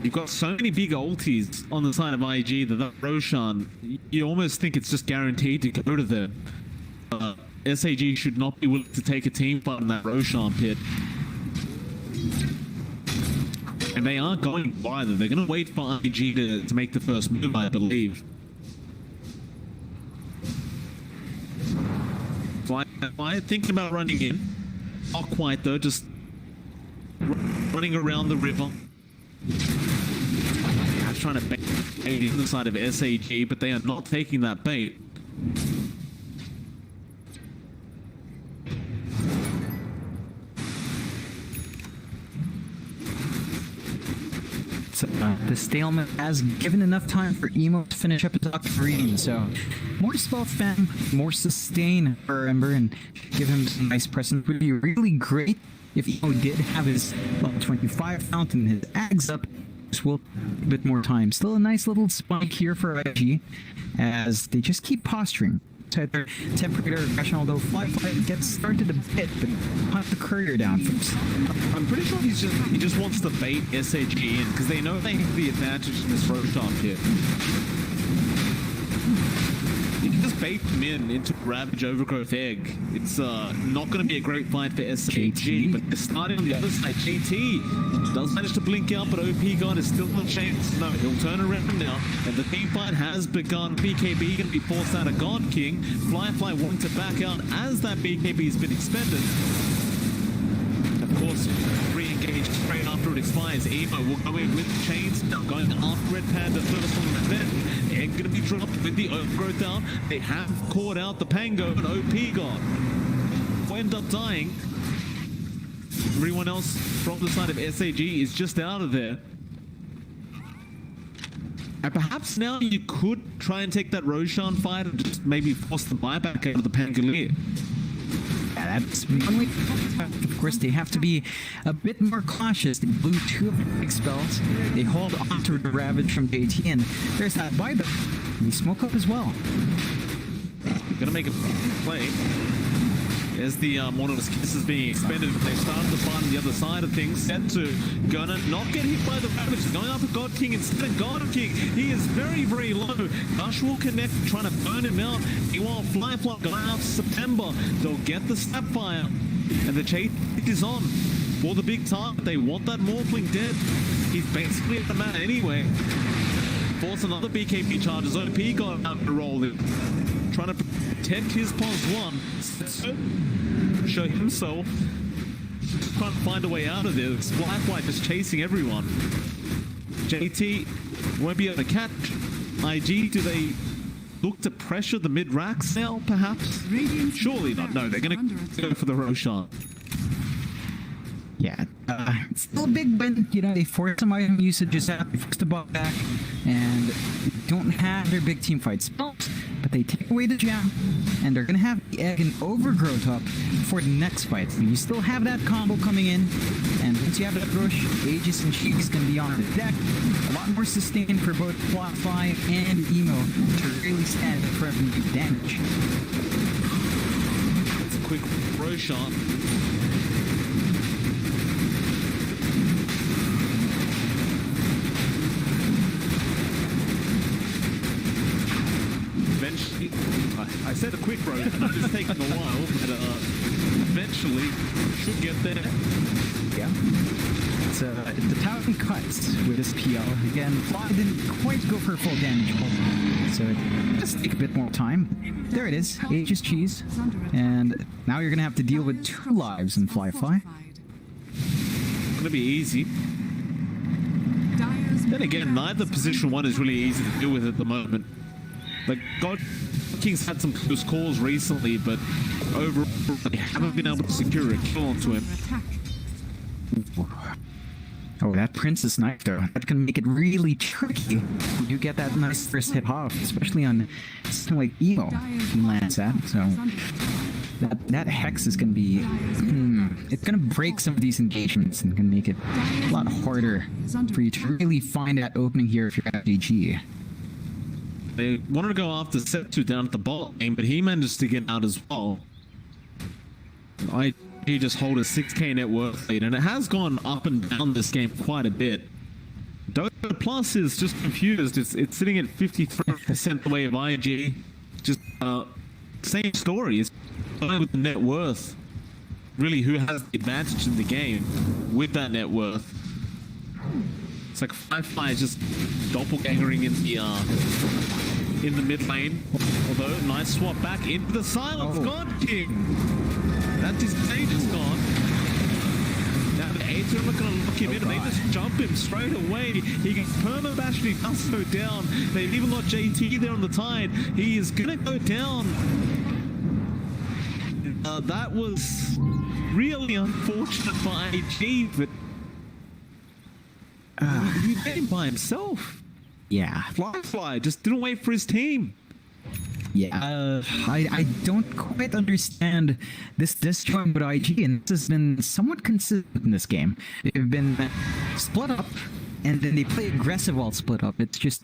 You've got so many big ultis on the side of IG that Roshan, you almost think it's just guaranteed to go to them. SAG should not be willing to take a team fight in that Roshan pit. And they aren't going to either. They're going to wait for IG to make the first move, I believe. Fly thinking about running in. Not quite though, just running around the river. Just trying to bait in the side of SAG, but they are not taking that bait. The stalemate has given enough time for Emo to finish up his Doctor reading, so more spell fam, more sustain for Ember, and give him some nice presence would be really great if Emo did have his level 25 fountain, his Ags up. Just will a bit more time. Still a nice little spike here for IG as they just keep posturing. Their temporary aggression, although Fly gets started a bit, but hunt the courier down first. I'm pretty sure he just wants to bait SAG in because they know they have the advantage in this Roshan pit. You can just bait them into Ravage Overgrowth Egg. It's not going to be a great fight for SAG, but they're starting on the other side. JT does manage to blink out, but OP God is still not chance. No, he'll turn around now, and the team fight has begun. BKB going to be forced out of God King. Fly wanting to back out as that BKB has been expended. Of course, re-engage straight after it expires. Emo will go in with chains, now going after Red Panda first on the event. Egg going to be dropped with the overgrowth out. They have caught out the Pango and OP God will end up dying. Everyone else from the side of SAG is just out of there. And perhaps now you could try and take that Roshan fight and just maybe force the buyback out of the Pangolier. Yeah, that's one way. Of course, they have to be a bit more cautious. They blew 2 of the big spells. They hold on to the Ravage from JT, and there's that buyback. They smoke up as well. Gonna make a play. As the Monolith's Kiss is being expended, but they started to find on the other side of things. Setsu gonna not get hit by the Ravage. He's going after God King instead of God King. He is very, very low. Gush will connect, trying to burn him out. Meanwhile, Fly going out September. They'll get the Snapfire. And the chase is on for the big target. They want that Morphling dead. He's basically at the man anyway. Force another BKB charge as OP got out to roll in. Trying to protect his +1. Show himself. Trying to find a way out of this. Fly just chasing everyone. JT won't be able to catch IG. Do they look to pressure the mid-racks now, perhaps? Surely not. No, they're going to go for the Roshan. Yeah, it's still a big win. You know, they forced some item usages out, they forced the ball back, and don't have their big team fight spells, but they take away the jam, and they're going to have the Egg and Overgrowth up for the next fight. So you still have that combo coming in, and once you have that rush, Aegis and Sheik's going to be on the deck. A lot more sustain for both Fly and Emo to really stand in front of the damage. It's a quick Roshan. eventually. I said a quick road, and it's taking a while, but eventually should get there. Yeah. It's the town cuts with this PL. Again, Fly didn't quite go for full damage, so it does take a bit more time. There it is, H's cheese. And now you're gonna have to deal with 2 lives in Fly. It's gonna be easy. Then again, neither position 1 is really easy to deal with at the moment. Like, God King's had some close calls recently, but overall, they haven't been able to secure a kill onto him. Oh, that Princess Knife, though. That can make it really tricky. You get that nice first hit off, especially on something like Emo he lands at. So that Hex is going to be... it's going to break some of these engagements and can make it a lot harder for you to really find that opening here if you're at GG. They wanted to go after Septu down at the bot lane, but he managed to get out as well. He just hold a 6k net worth lead, and it has gone up and down this game quite a bit. Dota Plus is just confused. It's sitting at 53% the way of IG. Just same story. It's with the net worth. Really, who has the advantage in the game with that net worth? It's like Fly is just doppelgangering in the mid lane. Although nice swap back into the silence. God King. That disengage is gone. Now the A2 are going to lock him in, and they just jump him straight away. He gets perma-bashed, he does go down. They've even got JT there on the tide. He is going to go down. That was really unfortunate for IG, but he did him by himself. Yeah. Fly just didn't wait for his team. Yeah, I don't quite understand this disjoint with IG, and this has been somewhat consistent in this game. They've been split up, and then they play aggressive while split up. It's just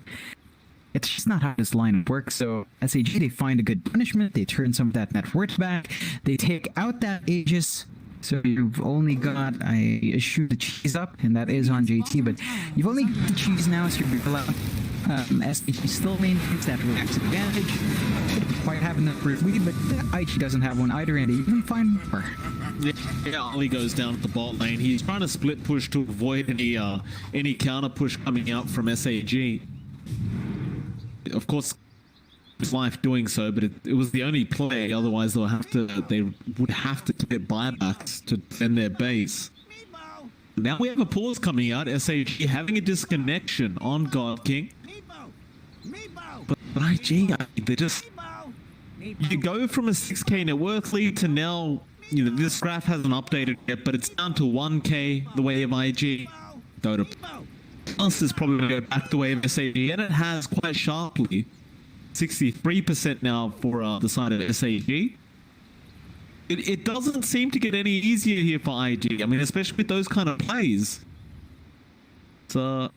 not how this lineup works. So SAG, they find a good punishment, they turn some of that net worth back, they take out that Aegis. So you've only got a shoot the cheese up, and that is on JT, but you've only got the cheese now, so you're allowed. SAG still maintains that reactive advantage. Didn't quite have enough for lead, but IG doesn't have one either, and they even find more. Yeah, Ollie goes down at the bot lane. He's trying to split push to avoid any counter push coming out from SAG. Of course, his life doing so, but it was the only play. Otherwise, they would have to get buybacks to defend their base. Now we have a pause coming out. SAG having a disconnection on God King. But IG, they just... You go from a 6k net worth lead to now, this graph hasn't updated yet, but it's down to 1k the way of IG. Dota Plus is probably going to go back the way of SAG, and it has quite sharply. 63% now for the side of SAG. It doesn't seem to get any easier here for IG. I mean, especially with those kind of plays. So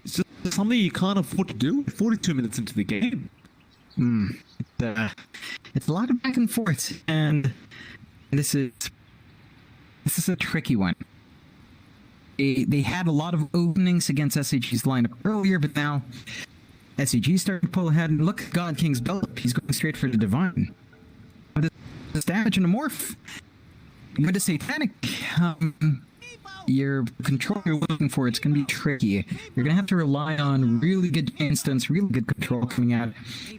it's just something you can't afford to do 42 minutes into the game. It's a lot of back and forth, and this is a tricky one. They had a lot of openings against SAG's lineup earlier, but now SAG started to pull ahead, and look at God King's build. He's going straight for the Divine. This damage and a morph. With the Satanic, your control you're looking for, it's going to be tricky. You're going to have to rely on really good instance, really good control coming out.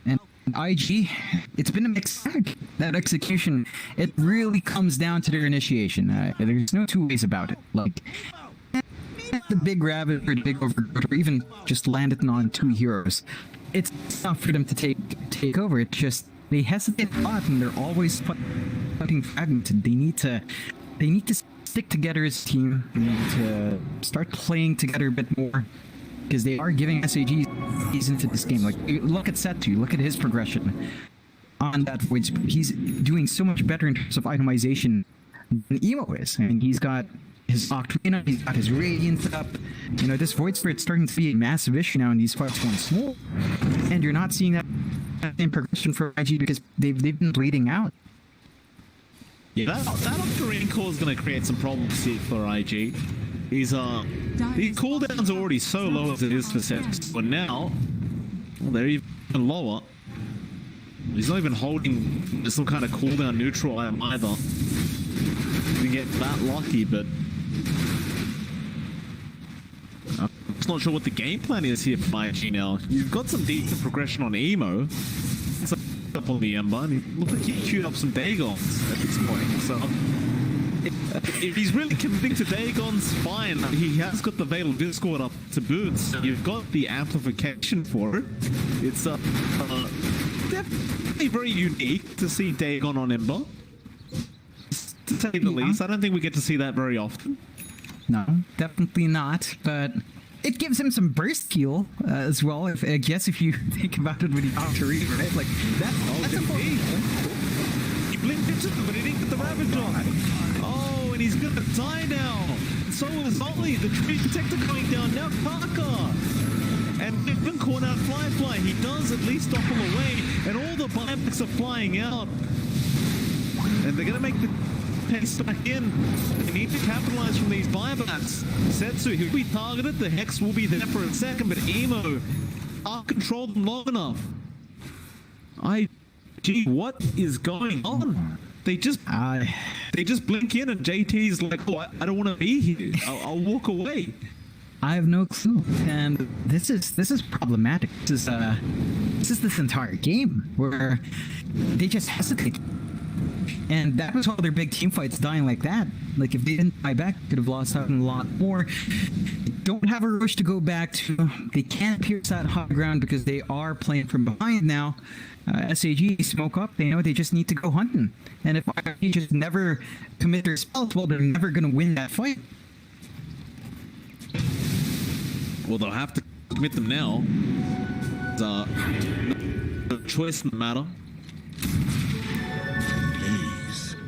And IG, it's been a mixed bag. That execution, it really comes down to their initiation. There's no two ways about it. Like, the big rabbit or the big overgrowth, or even just land it on 2 heroes. It's not for them to take over. It's just they hesitate a lot, and they're always fighting fragmented. They need to stick together as a team. They need to start playing together a bit more, because they are giving SAG keys into this game. Like, look at Setu, look at his progression on that Void Spirit. He's doing so much better in terms of itemization than Emo is. I mean, he's got his Octarina, he's got his Radiant up. This Void Spirit's starting to be a massive issue now in these fights going small. And you're not seeing that same progression for IG because they've been bleeding out. Yeah, that Octarine core is going to create some problems here for IG. His cooldowns are already so low as it is for Sex. But now, well, they're even even lower. He's not even holding some kind of cooldown neutral item either. Didn't get that lucky, but I'm just not sure what the game plan is here for IG now. You've got some decent progression on Emo. It's up on the Ember, and it looks like he queued up some Dagons at this point. So if he's really committing to Dagons, fine. He has got the Veil of Discord up to boot. So you've got the amplification for it. It's definitely very unique to see Dagon on Ember. To say the least, I don't think we get to see that very often. No, definitely not. But it gives him some burst heal as well. I guess if you think about it with the archery, right? Like that's a point. He blinked into them, but he didn't get the Ravage on. Oh, and he's gonna die now. So is Ollie, the tree protector going down. Now Parker. And even caught out Fly. He does at least topple away, and all the buybacks are flying out. And they're gonna make the pace back in. They need to capitalize from these buybacks. Setsu, he'll be targeted. The Hex will be there for a second, but Emo can't control them long enough. Gee, what is going on? They just blink in, and JT's like, "Oh, I don't want to be here. I'll walk away." I have no clue, and this is problematic. This is this entire game where they just hesitate, and that was all their big team fights dying like that. Like if they didn't buy back, could have lost out on a lot more. They don't have a rush to go back to. They can't pierce that high ground because they are playing from behind now. SAG smoke up. They know they just need to go hunting, and if IG just never commit their spells, well, they're never going to win that fight. Well, they'll have to commit them now. No choice in the matter.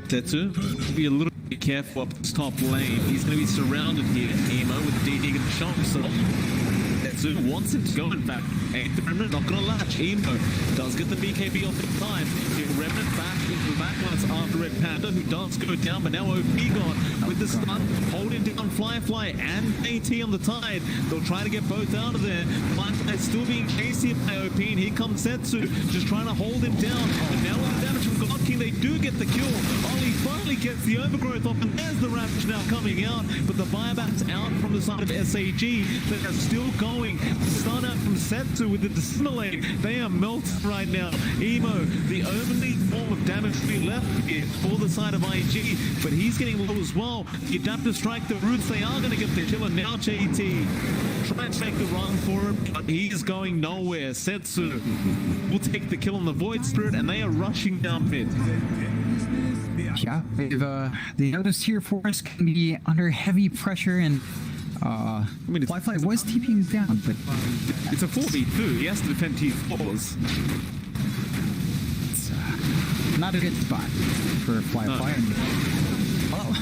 Tetsu, be a little bit careful up this top lane. He's going to be surrounded here. Emo with DD going to show himself. Tetsu wants him to go, in fact. And the Remnant not going to latch. Emo does get the BKB off the time. Get Remnant back into the backlines after Red Panda, who does go down, but now OP gone with the stun, holding down Fly and AT on the tide. They'll try to get both out of there. Fly still being chased here by OP, and here comes Setsu, just trying to hold him down. But now with the damage from God King, they do get the kill. Ollie finally gets the overgrowth off, and there's the Ravage now coming out. But the buyback's out from the side of SAG. They are still going. Stun out from Setsu with the Dissimulate. They are melted right now. Emo, the only form of damage to be left here for the side of IG, but he's getting low as well. The Adaptive Strike, the Roots, they are going to get the kill, and now JT trying to make the run for it, but he's going nowhere. Setsu will take the kill on the Void Spirit, and they are rushing down mid. Yeah, they noticed here Forest can be under heavy pressure, and I mean, Fly was TPing down, but it's a 4v2. He has to defend T4s. It's not a good spot for Fly. No. Well,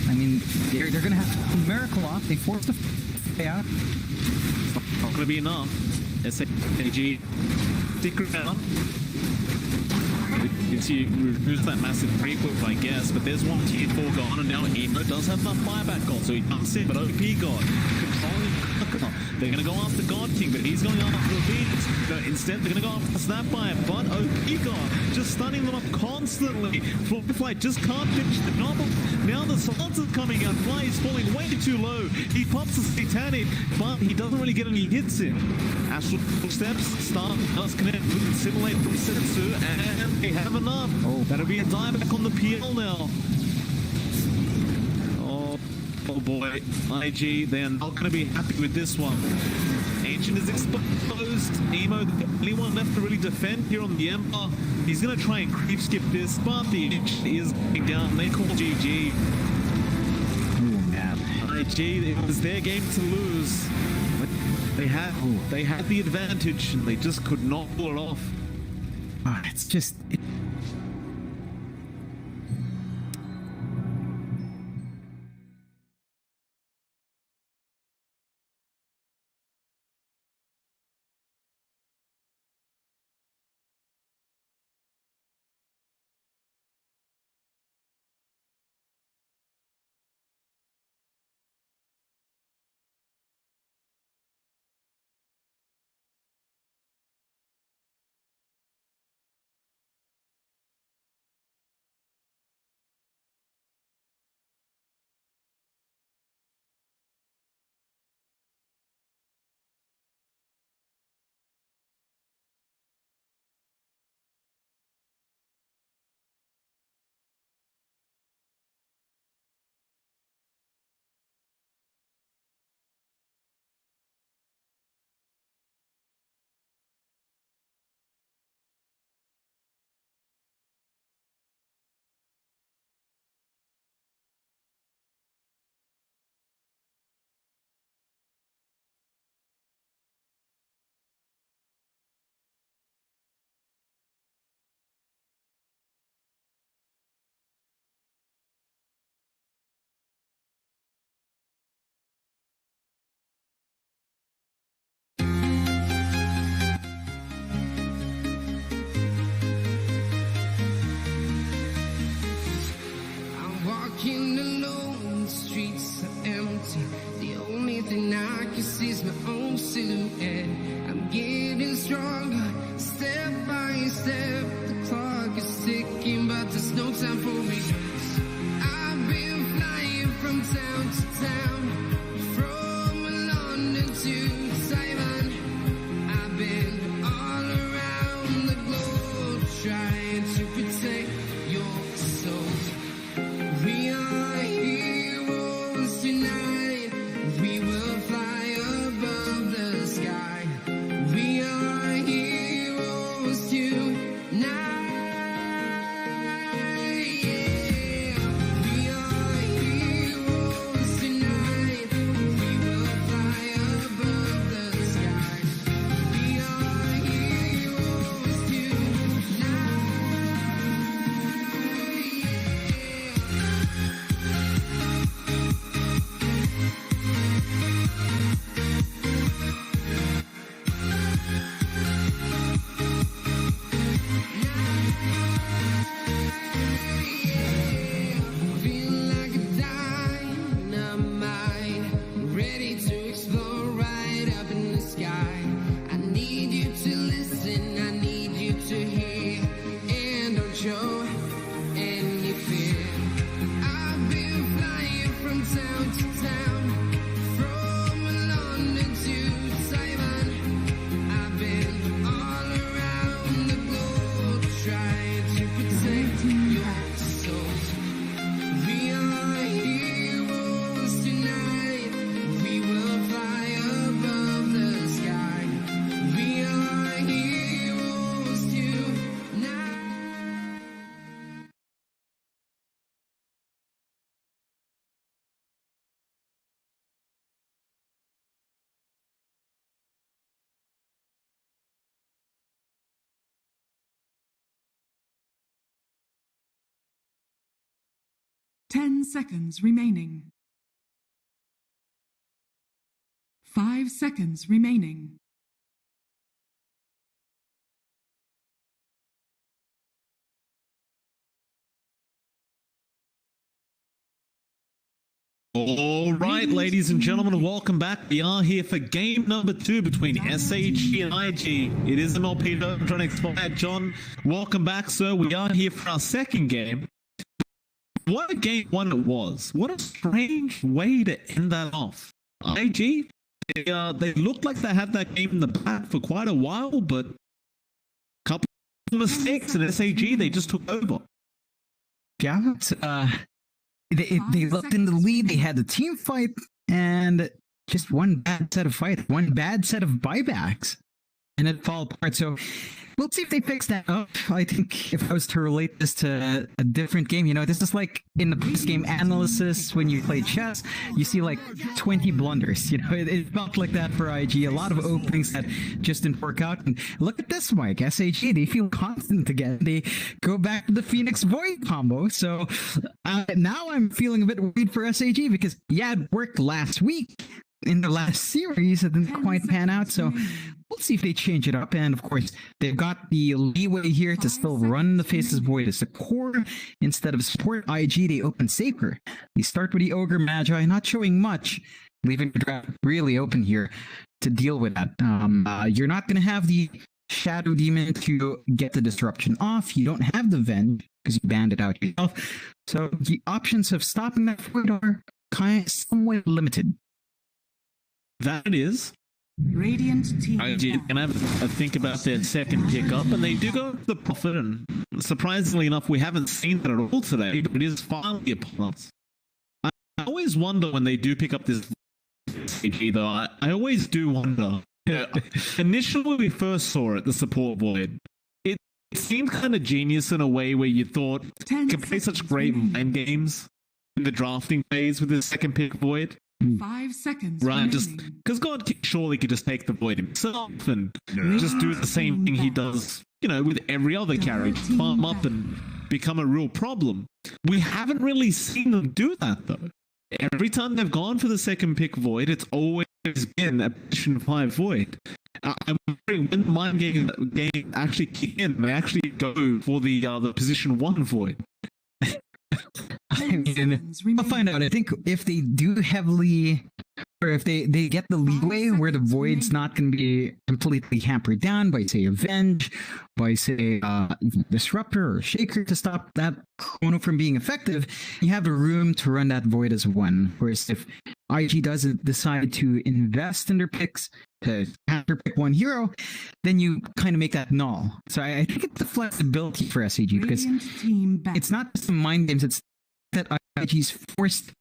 I mean, they're going to have to miracle off. They forced the Fly out. It's not going to be enough. SAG, stick around. You see, reduce that massive pre-whip, I guess, but there's one tier 4 gone, and now Emo does have that buyback gone, so he can't sit, but OP God controlling. They're going to go after God King, but he's going after the Venus. No, instead, they're going to go after Snapfire, but OP God just stunning them up constantly. Fly just can't finish the novel. Now the silencer's coming out. Fly is falling way too low. He pops the Satanic, but he doesn't really get any hits in. Astral Steps, Star does connect with the Simulate from Setsu, and they have enough. Oh, that'll be a dieback on the PL now. Oh boy, IG, they're not going to be happy with this one. Ancient is exposed. Emo, the only one left to really defend here on the Ember. He's going to try and creep skip this, but the Ancient is going down. They call GG. Oh man. IG, it was their game to lose. But they had the advantage, and they just could not pull it off. It's just... 10 seconds remaining. 5 seconds remaining. All right, ladies and gentlemen, welcome back. We are here for game number 2 between SAG and IG. It is MLP Dota Expired. John, welcome back, sir. We are here for our second game. What a game one it was. What a strange way to end that off. IG, they looked like they had that game in the back for quite a while, but a couple of mistakes, and SAG, they just took over. Yeah, they looked in the lead, they had the team fight, and just one bad set of fights, one bad set of buybacks, and it fell apart. So we'll see if they fix that up. I think if I was to relate this to a different game, this is like in the post-game analysis when you play chess, you see like 20 blunders. It felt like that for IG. A lot of openings that just didn't work out. And look at this, Mike. SAG, they feel confident again. They go back to the Phoenix Void combo. So now I'm feeling a bit worried for SAG because, yeah, it worked last week. In the last series, it didn't quite pan out, so we'll see if they change it up. And of course, they've got the leeway here to still run the Faceless Void as the core instead of support. IG, they open safer. They start with the Ogre Magi, not showing much, leaving the draft really open here to deal with that. You're not going to have the Shadow Demon to get the disruption off. You don't have the Venge because you banned it out yourself. So the options of stopping that void are somewhat limited. That is. Radiant team. IG can have a think about their second pickup, and they do go for the profit. And surprisingly enough, we haven't seen that at all today, but it is finally upon us. I always wonder when they do pick up this SAG, though. I always do wonder. Initially, when we first saw it, the support void, it seemed kind of genius in a way where you thought you could play such great mind games in the drafting phase with the second pick void. 5 seconds. Right, just because God surely could just take the void himself and just do the same thing he does, with every other character, farm up and become a real problem. We haven't really seen them do that though. Every time they've gone for the second pick void, it's always been a position 5 void. I'm wondering when the mind game actually kick in, they actually go for the position 1 void. I'll find out. I think if they do heavily, or if they get the leeway where the void's not going to be completely hampered down by, say, Avenge, by, say, Disruptor or Shaker to stop that chrono from being effective, you have the room to run that void as one. Whereas if IG doesn't decide to invest in their picks to counter pick one hero, then you kind of make that null. So I think it's the flexibility for SAG because it's not just the mind games, it's that IG's forced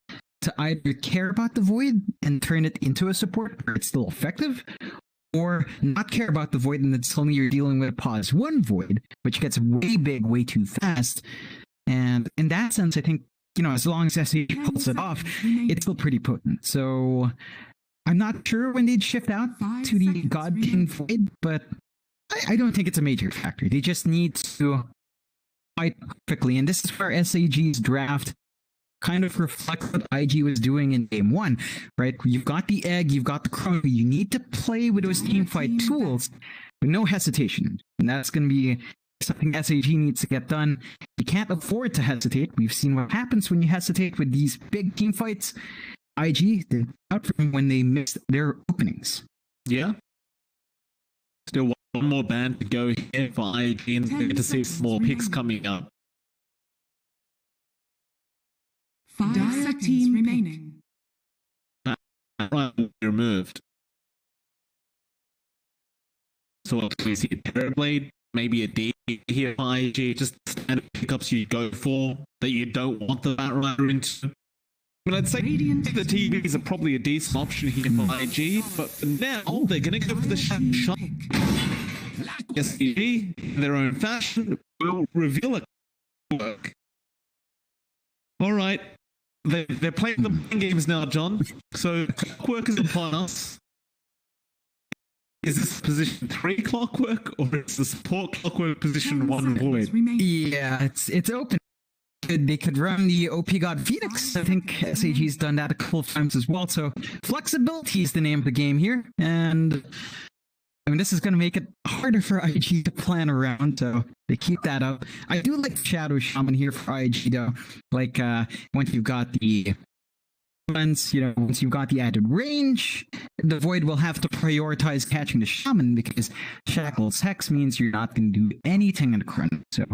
to either care about the void and turn it into a support where it's still effective, or not care about the void and then suddenly you're dealing with a pause 1 void, which gets way big, way too fast. And in that sense, I think, as long as SAG pulls it off, it's still pretty potent. So I'm not sure when they'd shift out to the God King void, but I don't think it's a major factor. They just need to fight perfectly. And this is where SAG's draft kind of reflects what IG was doing in game 1, right? You've got the egg, you've got the chrono. You need to play with those team fight tools with no hesitation. And that's going to be something SAG needs to get done. You can't afford to hesitate. We've seen what happens when you hesitate with these big team fights. IG, they're out from when they missed their openings. Yeah. Still one more ban to go here for IG, and we get to see some more picks coming up. 5 seconds remaining. Right, removed. So we see a Terrorblade, maybe a D here for IG, just standard pickups you go for that you don't want the Batrider into. I'd say the TVs are probably a decent option here for IG, but for now they're going to go for the shot. SAG, in their own fashion, will reveal a work. All right. They're playing the mind games now, John. So clockwork is upon us. Is this position 3 clockwork, or is the support clockwork position 1 void? Yeah, it's open. they could run the OP God Phoenix. I think SAG's done that a couple of times as well. So flexibility is the name of the game here, and I mean, this is going to make it harder for IG to plan around, so they keep that up. I do like Shadow Shaman here for IG, though. Like, once you've got the once you've got the added range, the Void will have to prioritize catching the Shaman because Shackle's Hex means you're not going to do anything in the Chrono. So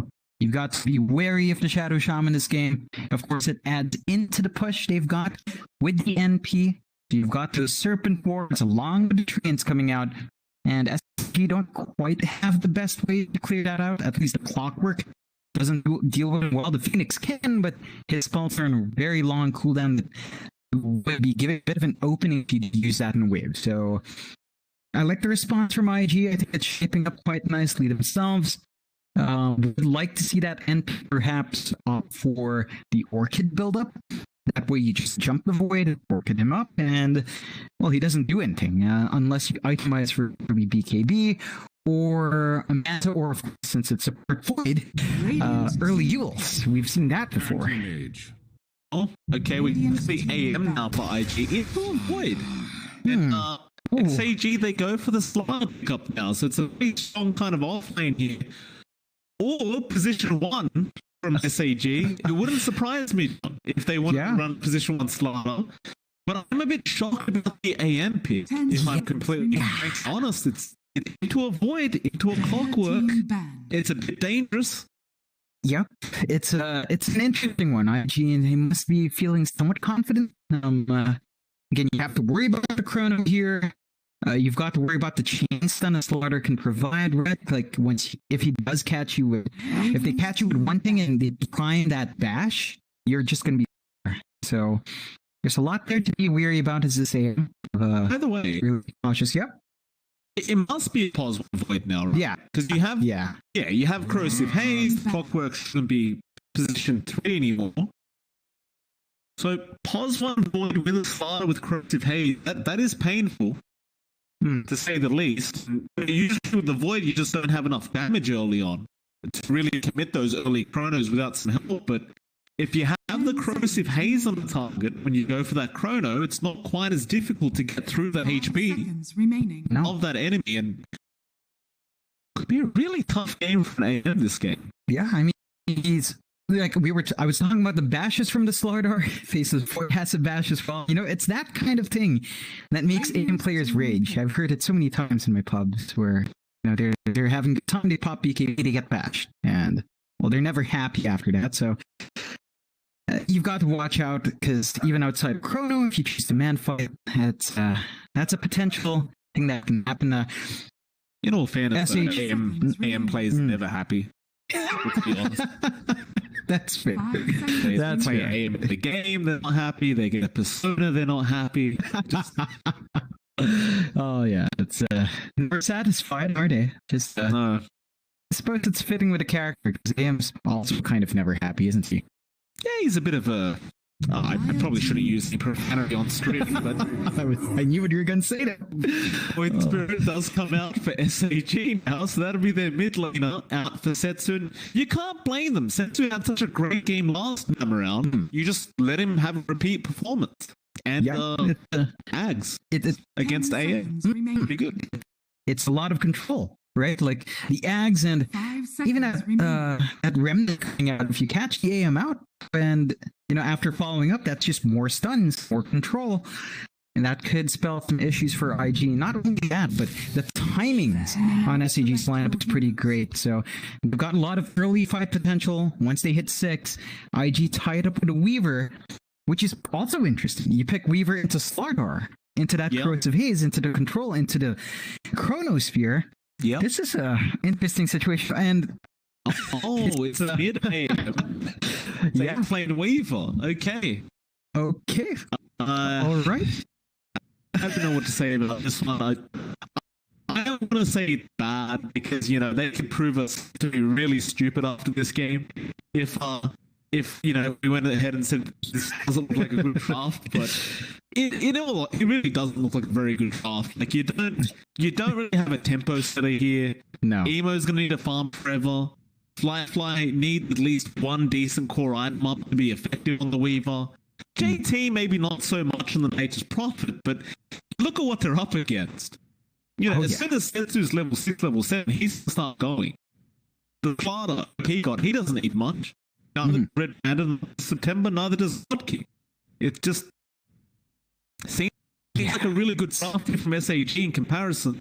you've got to be wary of the Shadow Shaman this game. Of course, it adds into the push they've got with the NP. So you've got those Serpent Wards along with the Treants coming out. And SG don't quite have the best way to clear that out. At least the Clockwork doesn't deal with it well. The Phoenix can, but his spells are on a very long cooldown that would be giving a bit of an opening if you use that in a wave. So I like the response from IG. I think it's shaping up quite nicely themselves. Would like to see that end perhaps for the Orchid buildup. That way you just jump the Void, Orchid him up, and, well, he doesn't do anything unless you itemize for BKB or a Manta, or, of course, since it's a Void, early Yules. We've seen that before. Oh, okay, we can see AM now for IG. It's all Void. And SAG, they go for the slide pickup now, so it's a very strong kind of off-lane here. Or position 1 from SAG. It wouldn't surprise me if they wanted to run position 1 slaughter. But I'm a bit shocked about the AM pick. If I'm completely honest, it's into a Void, into a Clockwork. It's a bit dangerous. Yep, it's an interesting one. IG, they must be feeling somewhat confident. Again, you have to worry about the Chrono here. You've got to worry about the chain stun a Slaughter can provide, right? Like, if he does catch you with, if they catch you with one thing and they decline that bash, you're just going to be there. So there's a lot there to be weary about as this AM. By the way, really cautious. Yep. It must be a pause Void now, right? Yeah. Because you have, you have Corrosive Haze, Clockwork shouldn't be position 3 anymore. So pause 1 Void with a Slaughter with Corrosive Haze, that is painful. To say the least. Usually with the Void, you just don't have enough damage early on to really commit those early chronos without some help. But if you have the Corrosive Haze on the target, when you go for that chrono, it's not quite as difficult to get through that HP of that enemy. And it could be a really tough game for an AM this game. Yeah, I mean, he's... Like I was talking about the bashes from the Slardar, faces 4 passive bashes fall. You know, it's that kind of thing that makes AM players rage. I've heard it so many times in my pubs where, you know, they're having time, they pop BKB, they get bashed, and, well, they're never happy after that. So you've got to watch out, because even outside of Chrono, if you choose to man fight, that's a potential thing that can happen. In all fairness, AM players never happy. Let's be honest. That's fair. They play AM in the game, they're not happy. They get a persona, they're not happy. Oh yeah, it's never satisfied, are they? Just no. I suppose it's fitting with the character because AM's also kind of never happy, isn't he? Yeah, he's a bit of a. I probably should have used any profanity on stream, but I knew what you were going to say there. Void Spirit does come out for SAG now, so that'll be their mid laner out for Setsu. And you can't blame them. Setsu had such a great game last time around. You just let him have a repeat performance. And Ags against AA. Pretty good. It's a lot of control, right? Like the Ags and even that Remnant coming out. If you catch the AM out, and you know, after following up, that's just more stuns, more control. And that could spell some issues for IG. Not only that, but the timings on SAG's lineup is pretty great. So we've got a lot of early fight potential. Once they hit 6, IG tied up with a Weaver, which is also interesting. You pick Weaver into Slardar, into that Corrosive Haze, into the control, into the Chronosphere. Yeah, this is a interesting situation. And it's a mid-AM. Yeah, playing Weaver. Okay. All right. I don't know what to say about this one. I don't want to say it's bad because, you know, they could prove us to be really stupid after this game. If you know, we went ahead and said this doesn't look like a good draft, but it really doesn't look like a very good draft. Like you don't really have a tempo setter here. No. Emo's gonna need to farm forever. Fly need at least one decent core item up to be effective on the Weaver. JT maybe not so much on the Nature's Prophet, but look at what they're up against. As soon as Setsu's level 6, level 7, he's going to start going. The Clara he doesn't need much. Neither Red Panda in September, neither does God King. It just seems like a really good draft from SAG in comparison.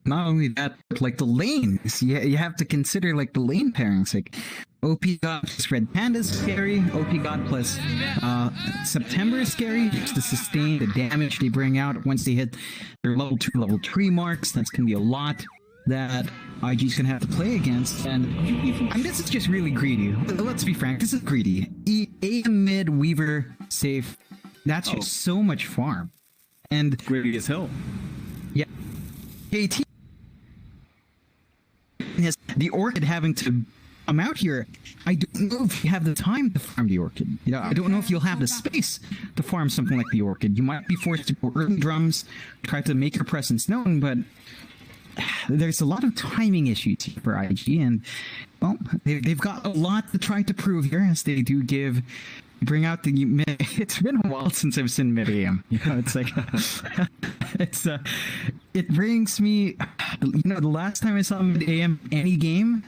Not only that, but like the lanes, you have to consider like the lane pairings. Like OP God plus Red Panda is scary. OP God plus September is scary. Just to sustain the damage they bring out once they hit their level 2, level 3 marks. That's going to be a lot that IG's going to have to play against. And I mean, this is just really greedy. Let's be frank, this is greedy. AM mid, Weaver, safe. That's just so much farm. And Greedy as hell. Yeah. KT has the Orchid having to come out here. I don't know if you have the time to farm the Orchid. I don't know if you'll have the space to farm something like the Orchid. You might be forced to go early drums, try to make your presence known, but there's a lot of timing issues for IG, and well, they've got a lot to try to prove here, as they do bring out the mid. It's been a while since I've seen mid AM. It's like it brings me. The last time I saw mid AM any game,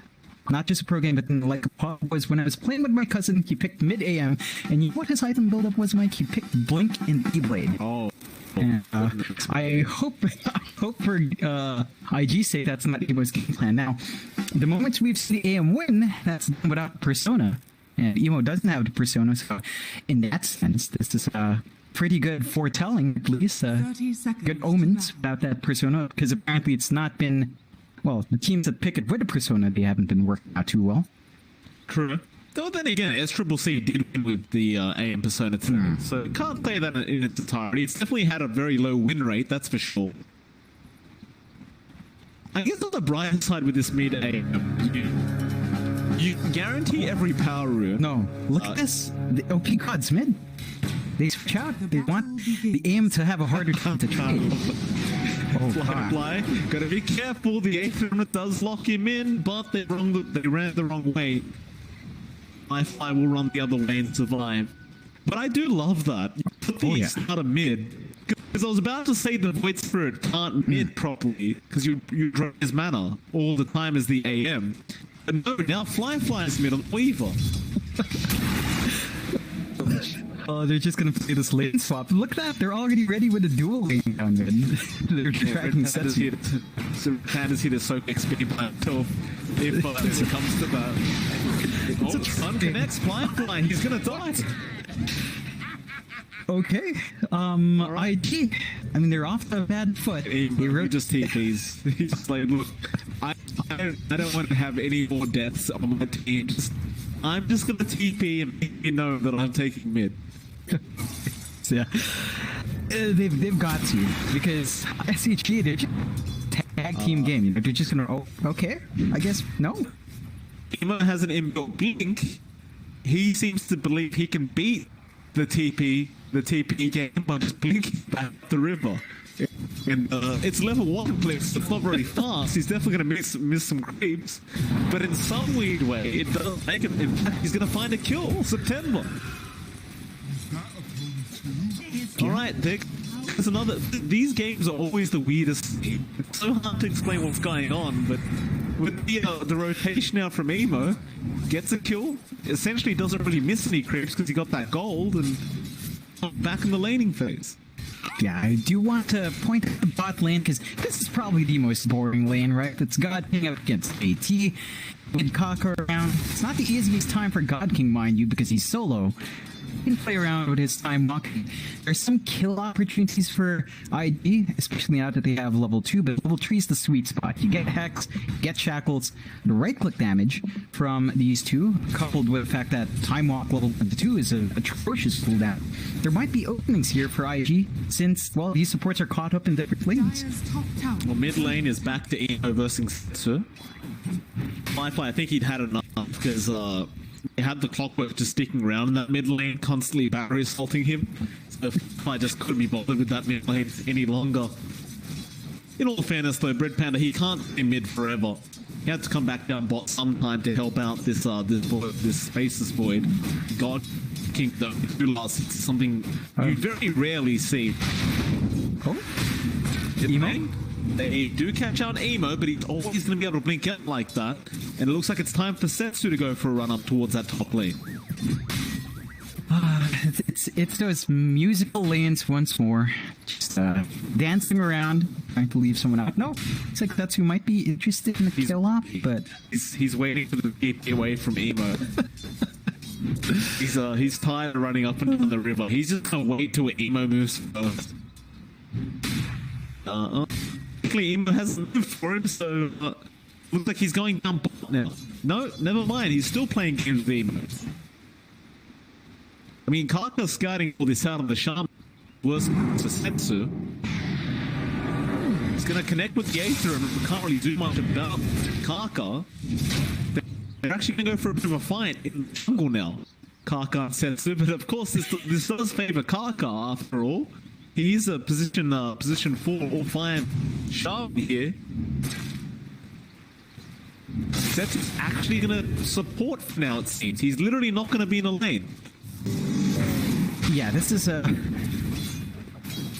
not just a pro game, but then like a pop, was when I was playing with my cousin. He picked mid AM, and you know what his item buildup was, Mike? He picked Blink and E-Blade. Oh. And, I hope for IG's sake that's not Emo's game plan. Now, the moments we've seen AM win, that's without Persona. And Emo doesn't have the Persona, so in that sense, this is pretty good foretelling, at least. Good omens about that Persona, because apparently it's not been... Well, the teams that pick it with a Persona, they haven't been working out too well. True. Though then again, SCCC did win with the AM Persona 2, so can't play that in its entirety. It's definitely had a very low win rate, that's for sure. I guess on the bright side with this mid AM, you guarantee every power rune. No, look at this. The OP God's mid. They switch out. They want the AM to have a harder time to trade. Fly. Gotta be careful. The AM does lock him in, but they ran the wrong way. Fly will run the other way and survive. But I do love that. You put the starter mid. Because I was about to say the Void Spirit can't mid properly, because you drop his mana all the time as the AM. But no, now Fly's mid on Weaver. Oh, they're just gonna play this lane swap. Look at that, they're already ready with a dual lane down mid. They're tracking sets here. So Panda's here to soak XP by himself if it comes to that. Fun connects Fly, he's gonna die. Okay, IG. I mean, they're off to a bad foot. He just TPs. He's like, look, I don't want to have any more deaths on my team. I'm just gonna TP and make you know that I'm taking mid. Yeah, they've got to, because SAG, they're just tag team game. They're just gonna okay, I guess no. Emo has an inbuilt blink. He seems to believe he can beat the TP game by just blinking back the river. And it's level 1 clicks, it's not very fast. He's definitely going to miss some creeps, but in some weird way, it doesn't make him. In fact, he's going to find a kill. September. All right, Dick. There's another. These games are always the weirdest. It's so hard to explain what's going on, but with the rotation now from Emo, gets a kill. Essentially, doesn't really miss any creeps because he got that gold and back in the laning phase. Yeah, I do want to point at the bot lane, because this is probably the most boring lane, right? It's God King up against AT, and Cocker around. It's not the easiest time for God King, mind you, because he's solo. He can play around with his time walking. There's some kill opportunities for ID, especially now that they have level 2, but level 3 is the sweet spot. You get Hex, get Shackles, the right-click damage from these two, coupled with the fact that Time Walk level 2 is an atrocious cooldown. There might be openings here for IG, since, well, these supports are caught up in different lanes. Well, mid lane is back to Emo versus Setsu. Fly, I think he'd had enough, because he had the Clockwork just sticking around in that mid lane, constantly battery assaulting him. So I just couldn't be bothered with that mid lane any longer. In all fairness though, Bread Panda, he can't be mid forever. He He had to come back down bot sometime to help out this Spaces Void. God King though, it's something you very rarely see. Oh, Emo? They do catch out Emo, but he's always going to be able to blink out like that. And it looks like it's time for Setsu to go for a run up towards that top lane. It's those musical lanes once more, just dancing around, trying to leave someone out. No, it's like that's who might be interested in the kill off, but he's waiting for the DP away from Emo. He's tired of running up and down the river. He's just gonna wait till Emo moves first. Luckily Emo hasn't moved for him, so looks like he's going down bot now. No, never mind. He's still playing games with Emo. I mean, Kaka's scouting all this out of the Shaman. Worse for Setsu. He's going to connect with the Aether, and we can't really do much about Kaka. They're actually going to go for a bit of a fight in the jungle now. Kaka and Setsu, but of course this does favor Kaka after all. He's a position 4 or 5 Shaman here. Setsu's actually going to support for now, it seems. He's literally not going to be in a lane. Yeah, this is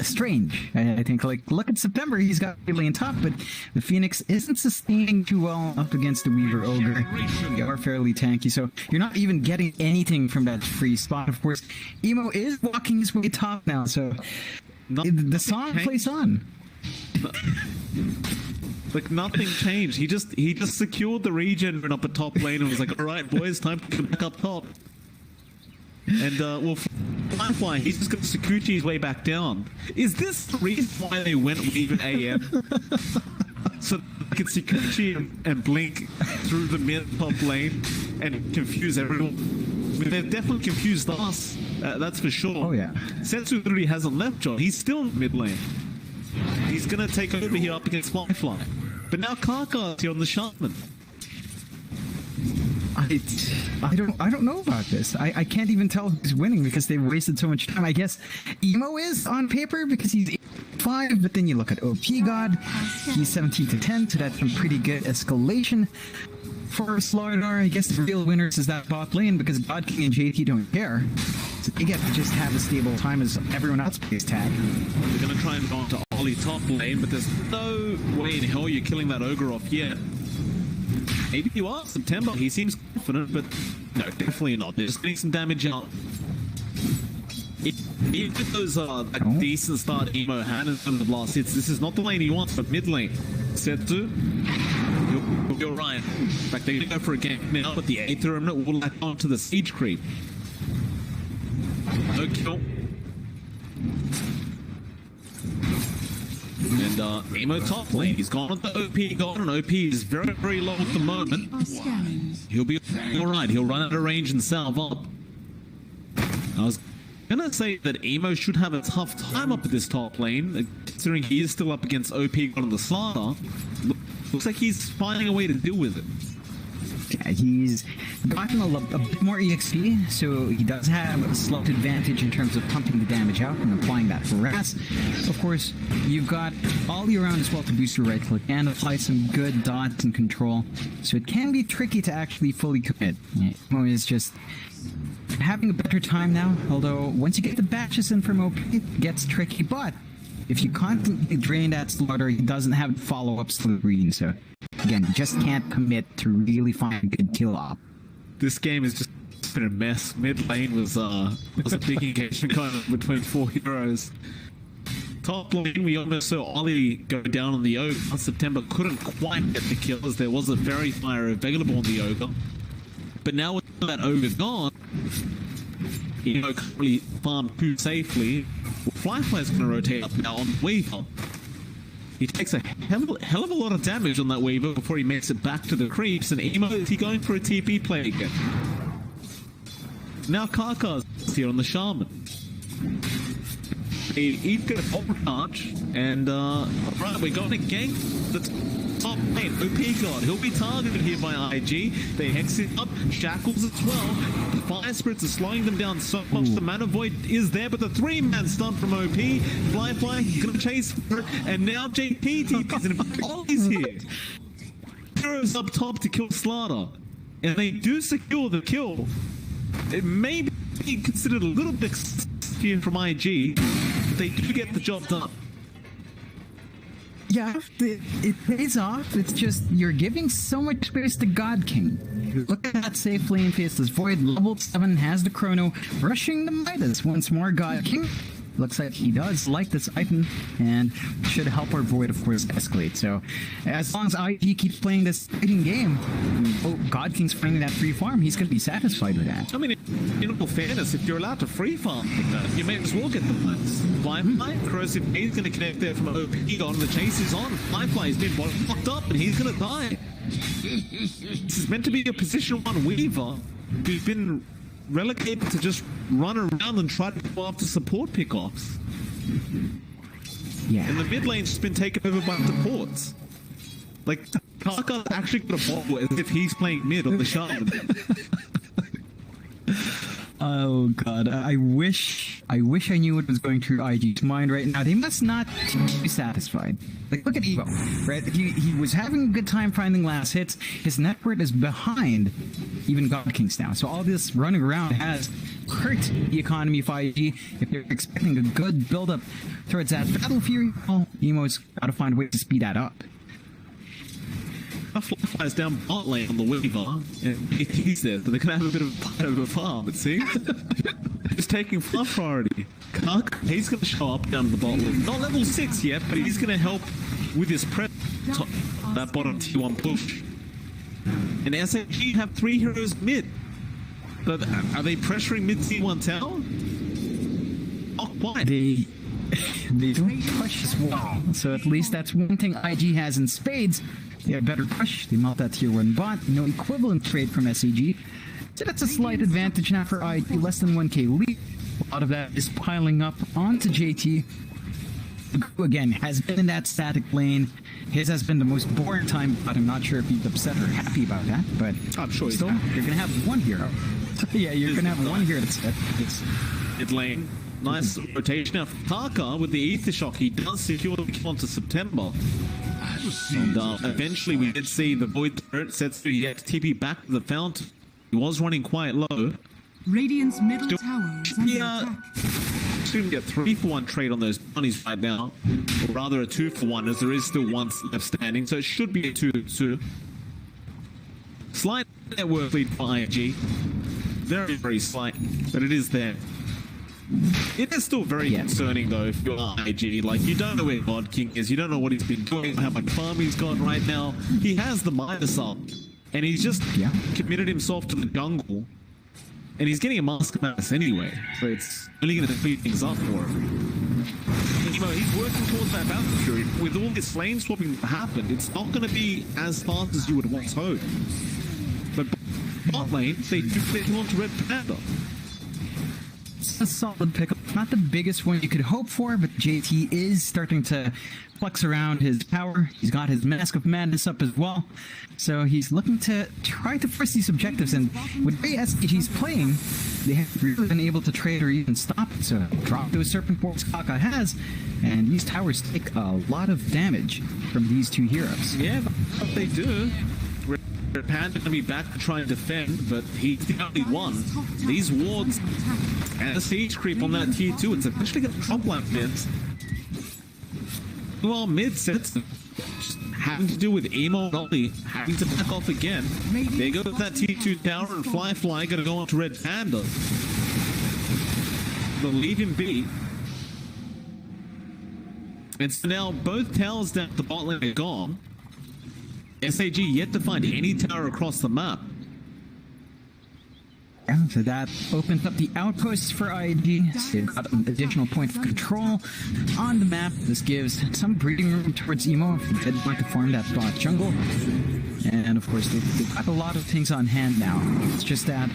strange. I think, like, look at September, he's got really on top, but the Phoenix isn't sustaining too well up against the Weaver Ogre. You are fairly tanky, so you're not even getting anything from that free spot. Of course, Emo is walking his way top now, so the song plays on. Like nothing changed. He just secured the regen up at top lane and was like, all right, boys, time to come back up top. And, well, Firefly, he's just going to Sakuchi his way back down. Is this the reason why they went with even AM? So they could Sakuchi and blink through the mid-top lane and confuse everyone. I mean, they've definitely confused us, that's for sure. Oh, yeah. Setsu literally hasn't left, John. He's still in mid lane. He's going to take over here up against Firefly. But now Karka's here on the Shaman. I don't know about this. I can't even tell who's winning because they've wasted so much time. I guess Emo is on paper because he's 5, but then you look at OP God, he's 17 to 10, so that's some pretty good escalation for Slardar. I guess the real winners is that bot lane because God King and JT don't care. So they get to just have a stable time as everyone else plays tag. They're going to try and go onto Ollie top lane, but there's no way in hell you're killing that Ogre off yet. Maybe you are, September. He seems confident, but no, definitely not. They're just getting some damage out. Even with those decent start Emo had in the blast hits, this is not the lane he wants, but mid lane. Setsu, you're right. In fact, they're going to go for a gank now, but the Aether Remnant will latch onto the siege creep. No kill. And Emo top lane, he's gone with the OP God, and OP is very, very low at the moment. He'll be alright, he'll run out of range and salve up. I was gonna say that Emo should have a tough time up at this top lane, considering he is still up against OP God on the Slaughter. Looks like he's finding a way to deal with it. Yeah, he's gotten a bit more EXP, so he does have a slight advantage in terms of pumping the damage out and applying that harass. Of course, you've got Ollie around as well to boost your right click and apply some good dots and control, so it can be tricky to actually fully commit. Emo is just having a better time now, although once you get the batches in from OP, it gets tricky, but if you constantly drain that slaughter, he doesn't have follow-ups to the green, so again, you just can't commit to really find a good kill op. This game has just been a mess. Mid lane was a big engagement kind of between 4 heroes. Top lane, we almost saw Ollie go down on the Ogre. September couldn't quite get the kill as there was a Fairy Fire available on the Ogre. But now with that Ogre gone, you know, can't really farm too safely. Firefly's going to rotate up now on Weaver. He takes a hell of a lot of damage on that Weaver before he makes it back to the creeps, and Emo, is he going for a TP play again? Now Karka's here on the Shaman. He's going to overcharge, and right, we're going to gank the top lane. OP God, he'll be targeted here by IG. They hex it up, shackles as well. The Fire Spirits are slowing them down so much. The Mana Void is there, but the 3-man stun from OP. Fly, gonna chase for it, and now JP TP's in. Ollie's here. heroes up top to kill Slaughter, and they do secure the kill. It may be considered a little bit here from IG, but they do get the job done. Yeah, it pays off. It's just you're giving so much space to God King. Look at that safe lane, Faceless Void, level 7, has the Chrono, rushing the Midas once more. God King looks like he does like this item and should help our Void, of course, escalate. So as long as IG keeps playing this fighting game, God King's finding that free farm, he's going to be satisfied with that. I mean, in all fairness, if you're allowed to free farm like that, you may as well get the points. Firefly, Corrosive Haze going to connect there from OP on. The chase is on. Firefly's been blocked up and he's going to die. This is meant to be a position 1 Weaver who's been relegated to just run around and try to go after support pickoffs. Yeah. And the mid lane's just been taken over by supports. Like, Kaka actually got a bottle as if he's playing mid on the shaman. Oh god, I wish I knew what was going through IG's mind right now. They must not be satisfied. Like, look at Evo, right? He was having a good time finding last hits. His net worth is behind even God King's now. So all this running around has hurt the economy of IG. If they're expecting a good build-up towards that Battle Fury, well, Emo's got to find a way to speed that up. Flies down bot lane on the Weaver, and he's there, so they're gonna have a bit of a fight over the farm, it seems. Just taking farm priority. Kark, he's gonna show up down the bot lane. Not level 6 yet, but he's gonna help with his prep, that bottom T1 push. And SAG have 3 heroes mid. But are they pressuring mid T1 tower? Not quite. They don't push as well, so at least that's one thing IG has in spades. They have better push, they melt that tier 1 bot, no equivalent trade from SAG. So that's a slight advantage now for IG, less than 1k lead. A lot of that is piling up onto JT. Who again has been in that static lane. His has been the most boring time, but I'm not sure if he's upset or happy about that. But I'm sure still, you're gonna have one hero. Yeah, you're gonna have one hero that's mid lane. Nice rotation. Now, Taka with the Ether Shock, he does secure the kill onto September. And eventually we did see the Void Spirit sets through. He had to TP back to the fountain. He was running quite low. Radiant's middle tower is under attack. Shouldn't get 3-for-1 trade on those bunnies right now. Or rather a 2-for-1, as there is still one left standing. So it should be a 2-2. Slight network lead for IG. Very, very slight, but it is there. It is still very concerning though if you're IG. Like, you don't know where God King is, you don't know what he's been doing, how much farm he's got right now. He has the Midas up, and he's just committed himself to the jungle. And he's getting a Mask of Madness anyway, so it's only going to speed things up for him. You know, he's working towards that Battle Fury. With all this lane swapping that happened, it's not going to be as fast as you would once hope. But bot lane, they do click on to Red Panda. It's a solid pickup. Not the biggest one you could hope for, but JT is starting to flex around his power. He's got his Mask of Madness up as well. So he's looking to try to force these objectives, and with the way SAG's playing, they haven't really been able to trade or even stop it. So drop those Serpent Force Kaka has, and these towers take a lot of damage from these two heroes. Yeah, but they do. Red Panda going to be back to try and defend, but he's the only one. These wards and the siege creep on that tier 2, it's eventually going to drop like mids. Well, mid sets just having to do with Emo and Ollie having to back off again. There goes that tier 2 tower, and Fly going to go on to Red Panda. They'll leave him be. And so now both towers down the bot lane are gone. SAG yet to find any tower across the map. Yeah, so that opens up the outposts for IG. They've got an additional point of control on the map. This gives some breathing room towards Emo if they want to farm that bot jungle. And of course, they've got a lot of things on hand now. It's just that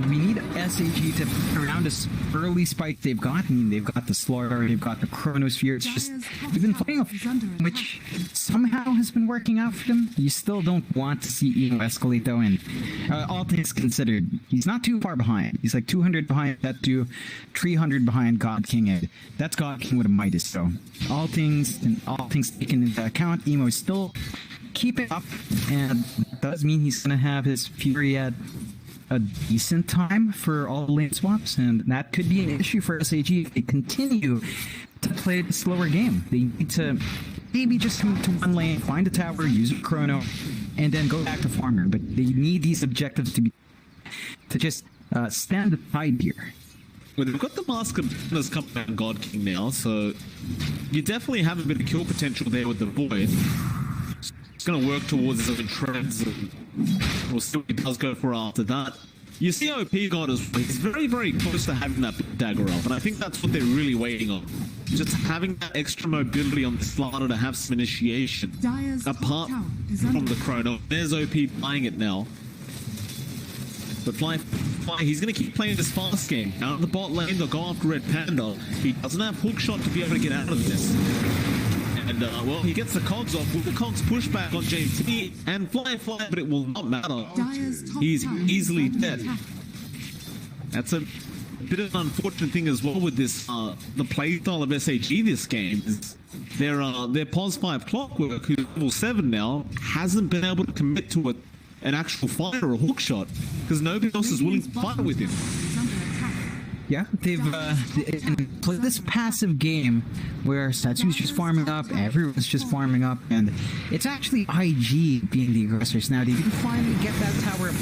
we need SAG to put around this early spike they've got. I mean, they've got the Slaughter, they've got the Chronosphere. It's just, they've been playing off, which somehow has been working out for them. You still don't want to see Emo escalate though, and all things considered, he's not too far behind. He's like 200 behind that dude, 300 behind God King, and that's God King with a Midas. So all things taken into account, Emo is still keep it up, and it does mean he's going to have his Fury at a decent time for all the lane swaps, and that could be an issue for SAG if they continue to play the slower game. They need to maybe just come to one lane, find a tower, use a chrono, and then go back to farmer. But they need these objectives to just stand the tide here. Well, they've got the Mask of Madness coming out God King now, so you definitely have a bit of kill potential there with the Void. It's going to work towards his own treads, and we'll see what he does go for after that. You see OP God as well. He's very, very close to having that big dagger up, and I think that's what they're really waiting on. Just having that extra mobility on the slider to have some initiation. Apart from the chrono. There's OP buying it now. But Fly, he's going to keep playing this fast game. Out of the bot lane, they'll go after Red Panda. He doesn't have hook shot to be able to get out of this. And, well, he gets the cogs off. Will the cogs push back on JT and Fly, but it will not matter. He's easily dead. That's a bit of an unfortunate thing as well with this, the playstyle of SAG this game. Is their POS 5 Clockwork, who's level 7 now, hasn't been able to commit to an actual fight or a hook shot because nobody else is willing to fight with him. Yeah, they've played this passive game where Satsu's just farming up, everyone's just farming up, and it's actually IG being the aggressors now. They can finally get that tower up.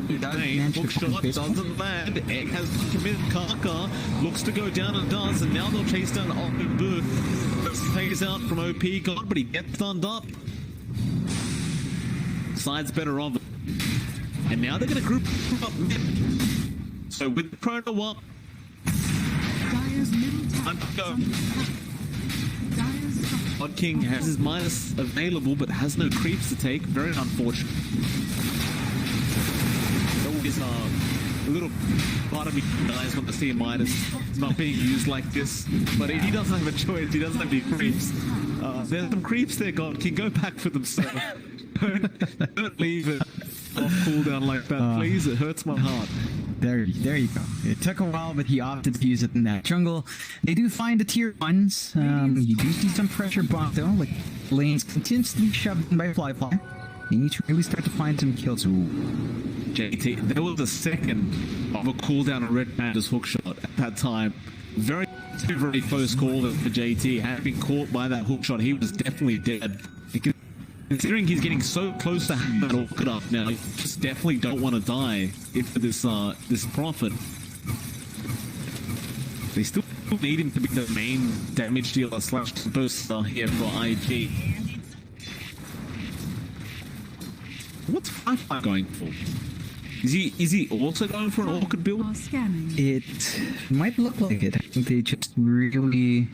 He does manage to shot doesn't land. Egg has committed. Kaka looks to go down and does, and now they'll chase down Open Boot. Pays out from OP God, but he gets stunned up. Side's better of it. And now they're going to group up mid. So with the chrono up, time to go. God King has his minus available, but has no creeps to take. Very unfortunate. Always a little part of me guys want to see a minus not being used like this, but he doesn't have a choice. He doesn't have any creeps. There's some creeps there, God King. Go back for themselves. Don't leave it off cooldown like that, please. It hurts my heart. There you go. It took a while, but he opted to use it in that jungle. They do find the tier 1s. You do see some pressure bot though, like lanes continuously shoved in by Fly. They need to really start to find some kills. Ooh. JT, there was a second of a cooldown on Red Panda's hookshot at that time. Very, very close call for JT. Had been caught by that hookshot, he was definitely dead. Considering he's getting so close to having that hook up now, you just definitely don't want to die for this profit. They still need him to be the main damage dealer / booster here for IG. What's 5-5 going for? Is he also going for an Orchid build? It might look like it. I think they just really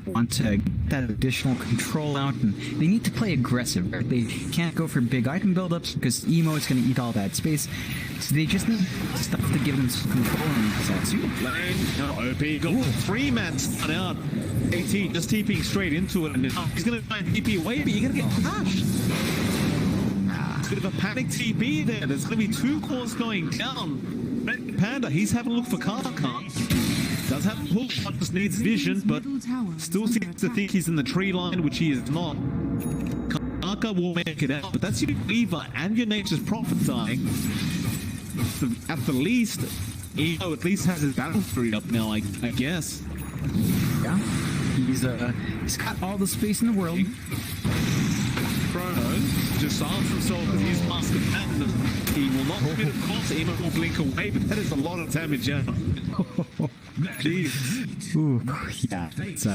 want to get that additional control out, and they need to play aggressive. They can't go for big item buildups because Emo is going to eat all that space. So they just need stuff to give them some control and Satsu. OP got 3-man start out. AT just TPing straight into it, and he's going to try and TP away, but you're going to get crashed. Bit of a panic TP there. There's going to be 2 cores going down. Red Panda, he's having a look for Kaka. Does have a hook shot, just needs vision, but still seems to think he's in the tree line, which he is not. Kaka will make it out, but that's your Weaver and your Nature's Prophet dying. At the least, Ego at least has his battle freed up now, I guess. Yeah, he's got all the space in the world. Chrono just silence himself because he's Mask of Madness. He will not commit, of course. Emo will blink away, but that is a lot of damage out. Jeez. Ooh, yeah, it's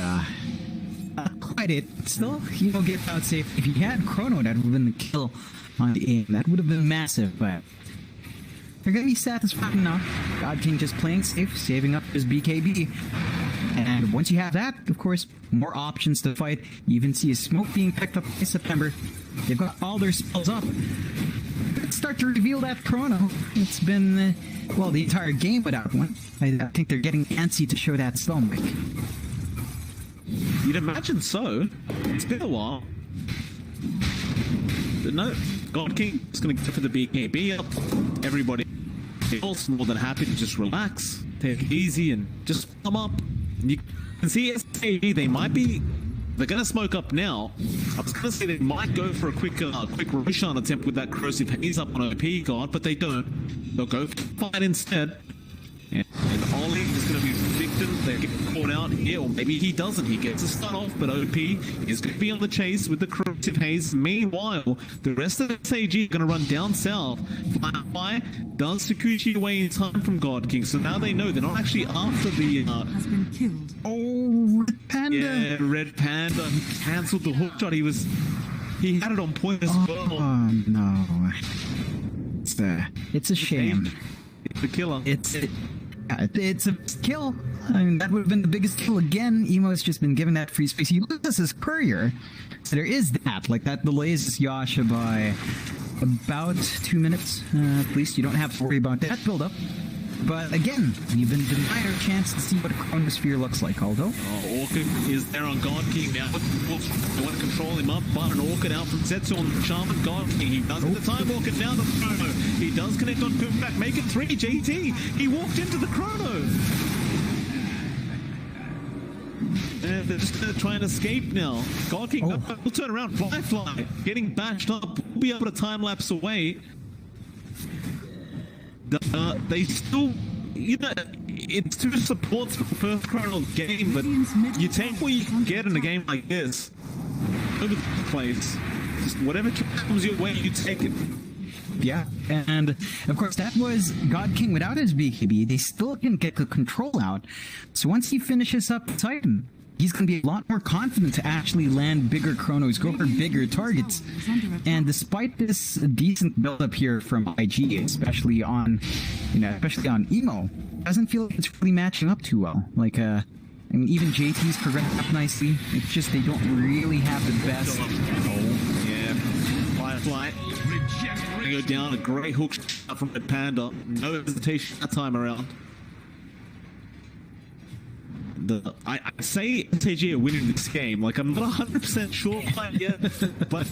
quite it. Still, he will get out safe. If he had Chrono, that would have been the kill on the aim. That would have been massive, but they're gonna be satisfied now. God King just playing safe, saving up his BKB. And once you have that, of course, more options to fight. You even see a smoke being picked up in September. They've got all their spells up. Let's start to reveal that Chrono. It's been, well, the entire game without one. I think they're getting antsy to show that stomach. You'd imagine so. It's been a while. But no, God King is going to go for the BKB up. Everybody else more than happy to just relax, take it easy, and just come up. You can see SAG, they might be They're going to smoke up now. I was going to say they might go for a quick Roshan attempt with that corrosive haze up on OP guard, but they don't. They'll go for fight instead. And Ollie is going to be victim. They get caught out here, or maybe he doesn't. He gets a stun off, but OP is going to be on the chase with the corrosive haze. Meanwhile, the rest of the SAG are going to run down south. Fly does Sakuchi away in time from God King, so now they know they're not actually after the. Has been killed. Oh, Red Panda! Yeah, Red Panda. He cancelled the hook shot. He had it on point as well. Oh no! It's a shame. It's the killer. It's a kill. I mean, that would have been the biggest kill again. Emo's just been given that free space. He loses his courier. So there is that. Like, that delays Yasha by about 2 minutes. At least you don't have to worry about that build-up. But again, we've been denied our chance to see what a Chronosphere looks like, Aldo. Oh, Orchid is there on God King now. They want to control him up, but an Orchid out from Zetsu on the Shaman God King. He does get the time Orchid down the Chrono. He does connect on Pumbak, make it 3 JT. He walked into the Chrono. And they're just going to try and escape now. God King, will turn around. Fly, getting bashed up. We'll be able to time lapse away. They still, it's two supports for the first Chrono game, but you take what you can get in a game like this. Over the place. Just whatever comes your way, you take it. Yeah, and of course that was God King without his BKB. They still can get the control out. So once he finishes up Titan, he's going to be a lot more confident to actually land bigger chronos, go for bigger targets. And despite this decent build-up here from IG, especially on Emo, doesn't feel like it's really matching up too well. Like, I mean, even JT's progressed up nicely. It's just they don't really have the best. Oh, yeah. Firefly. Go down, a great hook shot from the Panda. No hesitation that time around. I say SAG are winning this game. Like, I'm not 100% sure quite yet, but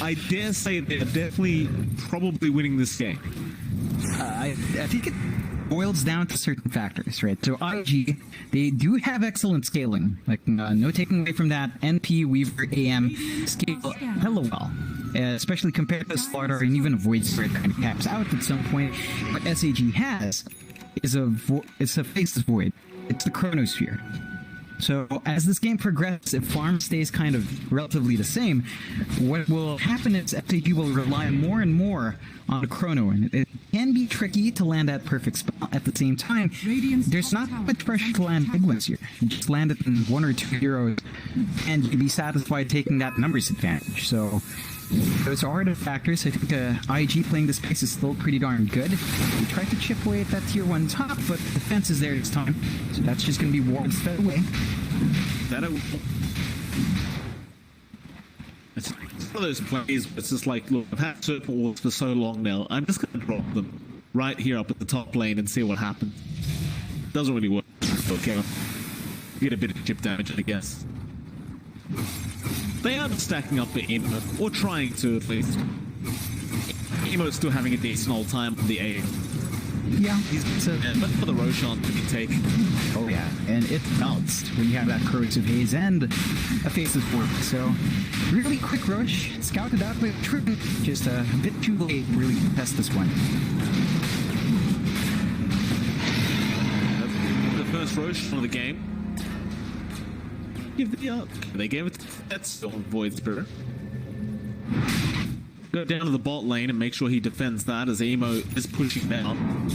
I dare say they're definitely probably winning this game. I think it boils down to certain factors, right? So IG, they do have excellent scaling. Like, no taking away from that. NP, Weaver, AM scale hella well. Especially compared to Slaughter and even Void Spirit kind of caps out at some point. What SAG has is a Faceless Void. It's the Chronosphere. So as this game progresses, if farm stays kind of relatively the same, what will happen is SAG will rely more and more on the Chrono, and it can be tricky to land that perfect spell. At the same time, there's not much pressure to land big ones here. You just land it in 1 or 2 heroes, and you can be satisfied taking that numbers advantage. So those are the factors. I think IG playing this space is still pretty darn good. We tried to chip away at that tier 1 top, but the defense is there this time. So that's just going to be wards fed away. It's one of those plays where it's just like, look, I've had circle walls for so long now. I'm just going to drop them right here up at the top lane and see what happens. Doesn't really work. Okay. Get a bit of chip damage, I guess. They are stacking up the Emo, or trying to at least. Emo's still having a decent old time on the A. Yeah, but for the Roshan to be taken. Oh yeah, and it bounced when you have that corrosive haze and a Faceless Void. So really quick rush, scouted out by True. Just a bit too late really to test this one. The first Roshan of the game. They gave it to that's on Void Spirit. Go down to the bot lane and make sure he defends that as Emo is pushing down.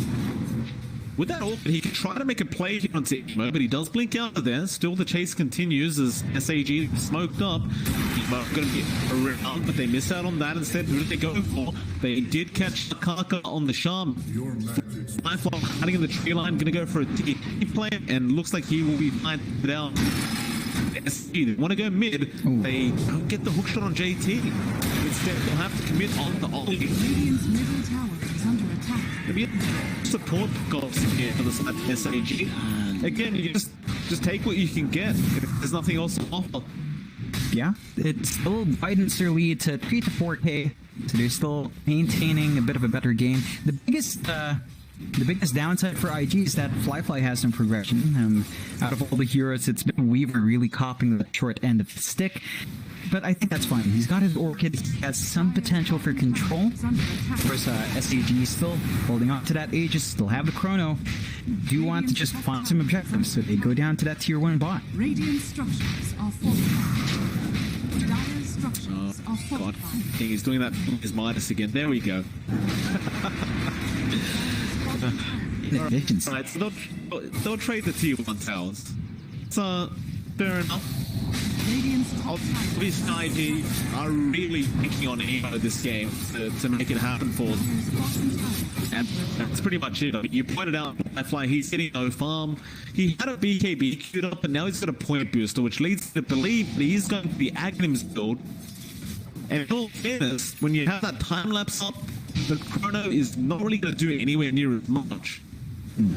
With that Orchid, he can try to make a play here onto Emo, but he does blink out of there. Still, the chase continues as SAG smoked up. Emo going to be around, but they miss out on that. Instead, who did they go for? They did catch Kaka on the Shaman. Firefly hiding in the tree line, going to go for a TP play, and looks like he will be fine down. They want to go mid. Ooh. They don't get the hook shot on JT. Instead, they'll have to commit on the Ollie. Radiant's middle tower is under attack. There'll be support goals here for the side of SAG. Again, you just take what you can get. There's nothing else to offer. Yeah, it still widens their lead to 3 to 4K. So they're still maintaining a bit of a better game. The biggest The biggest downside for IG is that Fly has some progression. Out of all the heroes, it's been Weaver really copying the short end of the stick. But I think that's fine. He's got his Orchid. He has some potential for control. Of course, SAG is still holding on to that Aegis, still have the Chrono. Do want to just find some objectives, so they go down to that tier 1 bot. Radiant structures are fortified. Dire structures are God, fortified. he's doing that with his Midas again. There we go. Inefficiency. Right, so they'll trade the tier 1 towers. So, fair enough. Radiant's top tower Obviously, IG are really picking on Emo this game to make it happen for them. is bottom tower. And that's pretty much it. You pointed out Fly, he's getting no farm. He had a BKB queued up, but now he's got a point booster, which leads to believe that he's going to be Agnim's build. And in all fairness, when you have that time lapse up, the Chrono is not really going to do anywhere near as much.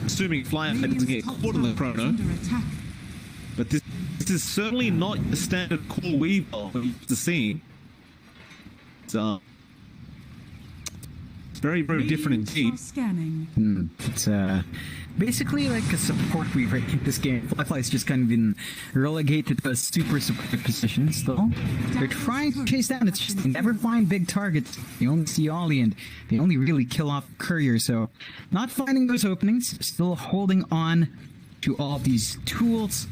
Assuming Fly doesn't get caught in the Chrono. Under attack. But this is certainly not the standard core Weaver we're used to seeing. It's very, very different Radiant indeed. are scanning. It's basically like a support Weaver in this game. Fly's just kind of been relegated to a super support position still. They're trying to chase down, it's just they never find big targets. They only see Ollie and they only really kill off Courier, so not finding those openings, still holding on to all these tools,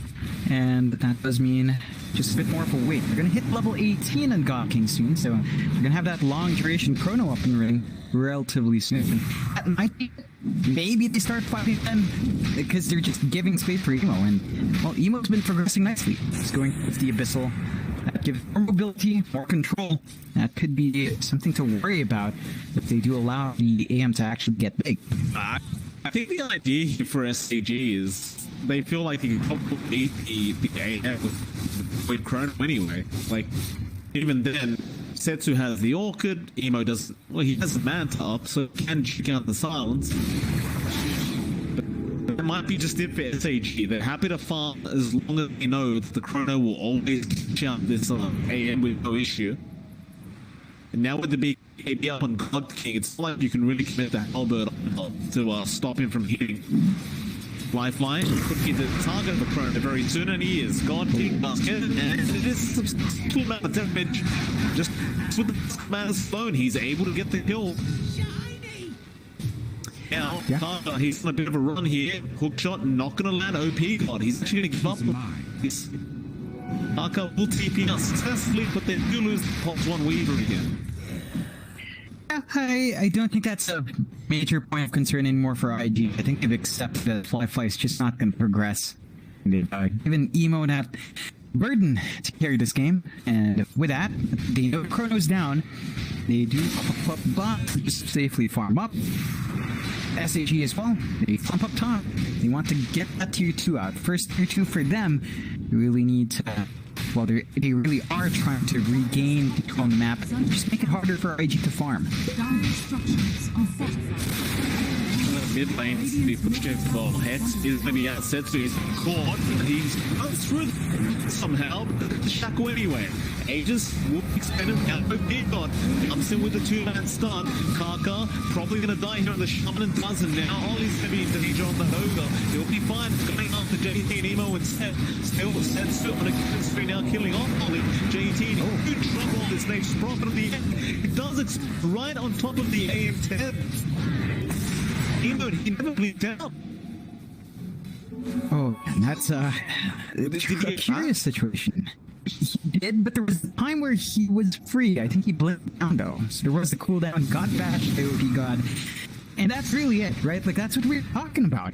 and that does mean just a bit more of a wait. We're gonna hit level 18 on God King soon, so we're gonna have that long duration Chrono up and running relatively soon. That might be, maybe they start fighting then, because they're just giving space for Emo, and well, Emo's been progressing nicely. He's going with the Abyssal. That gives more mobility, more control. That could be something to worry about if they do allow the AM to actually get big. I think the idea here for SAG is they feel like they can probably beat the AF with Chrono anyway. Like, even then, Setsu has the Orchid, Emo doesn't. Well, he has the Manta up, so he can check out the silence. But it might be just it for SAG. They're happy to farm as long as they know that the Chrono will always catch out this AM with no issue. And now with the big AB up on God King, it's not like you can really commit the Halberd to stop him from hitting. Lifeline could be the target of the Chrono very soon, and he is. God King does get it, and it is a substantial amount of damage. Just with the Madness alone, he's able to get the kill. Now, Carter, he's on a bit of a run here. Hook shot, not going to land OP God. He's actually going to give up. This Arca will TP out successfully, but they do lose the Pops 1 Weaver again. I don't think that's a major point of concern anymore for IG. I think they've accepted that Fly is just not going to progress. They've given Emo that burden to carry this game, and with that, they know Chrono's down. They do pop up bot, just safely farm up. SAG as well, they pump up top. They want to get that tier 2 out. First tier 2 for them, they really need to, well, they really are trying to regain control on the map. Just make it harder for IG to farm. Dire structures are fortified. Mid lane needs to be pushed in for Hex. He's going to be out set, so he's caught. He's gone through somehow, but the shackle anyway. Aegis will expend him out of Peacock. Comes in with the 2-man stun. Kaka probably going to die here on the Shaman and doesn't. Now Ollie's going to be in danger on the Hoga. He'll be fine going after JT and Emo instead. Still on a killing spree now, killing off Ollie. JT in good trouble on this next profit of the end. It does right on top of the AM10. He never bleeds out. Oh, and that's a curious situation. He did, but there was a time where he was free. I think he blinked down though. So there was the cooldown, got bashed, AOP God. And that's really it, right? Like, that's what we're talking about.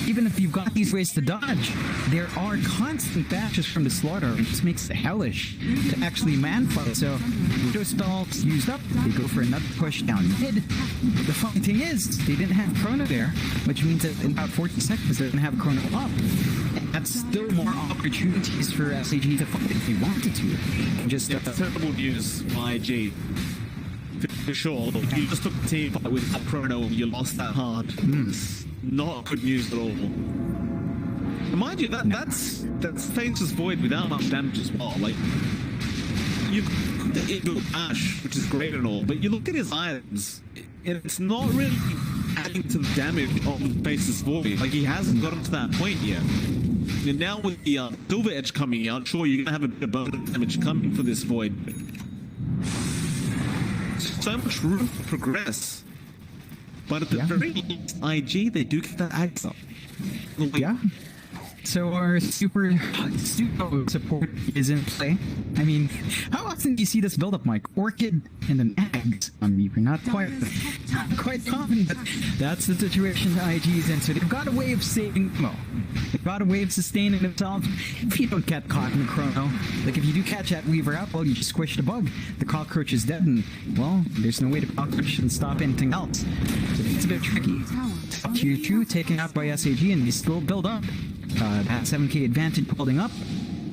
Even if you've got these ways to dodge, there are constant bashes from the slaughter. It just makes it hellish to actually man-fight. So, Widow Stall's used up. They go for another push down mid. The funny thing is, they didn't have Chrono there, which means that in about 40 seconds, they're going to have Chrono up. And that's still more opportunities for SAG to fight if they wanted to. Just terrible news for IG. For sure. You just took the team fight with Chrono and you lost that hard. Not good news at all. And mind you, that's Faceless Void without much damage as well. Like, you look at Ash, which is great and all, but you look at his items, and it's not really adding to the damage on Face's Void. Like, he hasn't gotten to that point yet. And now with the Silver Edge coming out, sure, you're going to have a bit of bonus damage coming for this Void. So much room to progress. But at the very least, IG, they do get that axe up. Yeah. So our super support is in play. I mean, how often do you see this build-up, Mike? Orchid and then Ags on me. We're not quite confident, but that's the situation the IG is in. So they've got a way of saving, well, they've got a way of sustaining themselves if you don't get caught in the chrono. Like if you do catch that Weaver out, well, you just squish the bug. The cockroach is dead, and well, there's no way the cockroach can stop anything else. So it's a bit tricky. Tier 2 taken out by SAG, and they still build up. That 7k advantage holding up.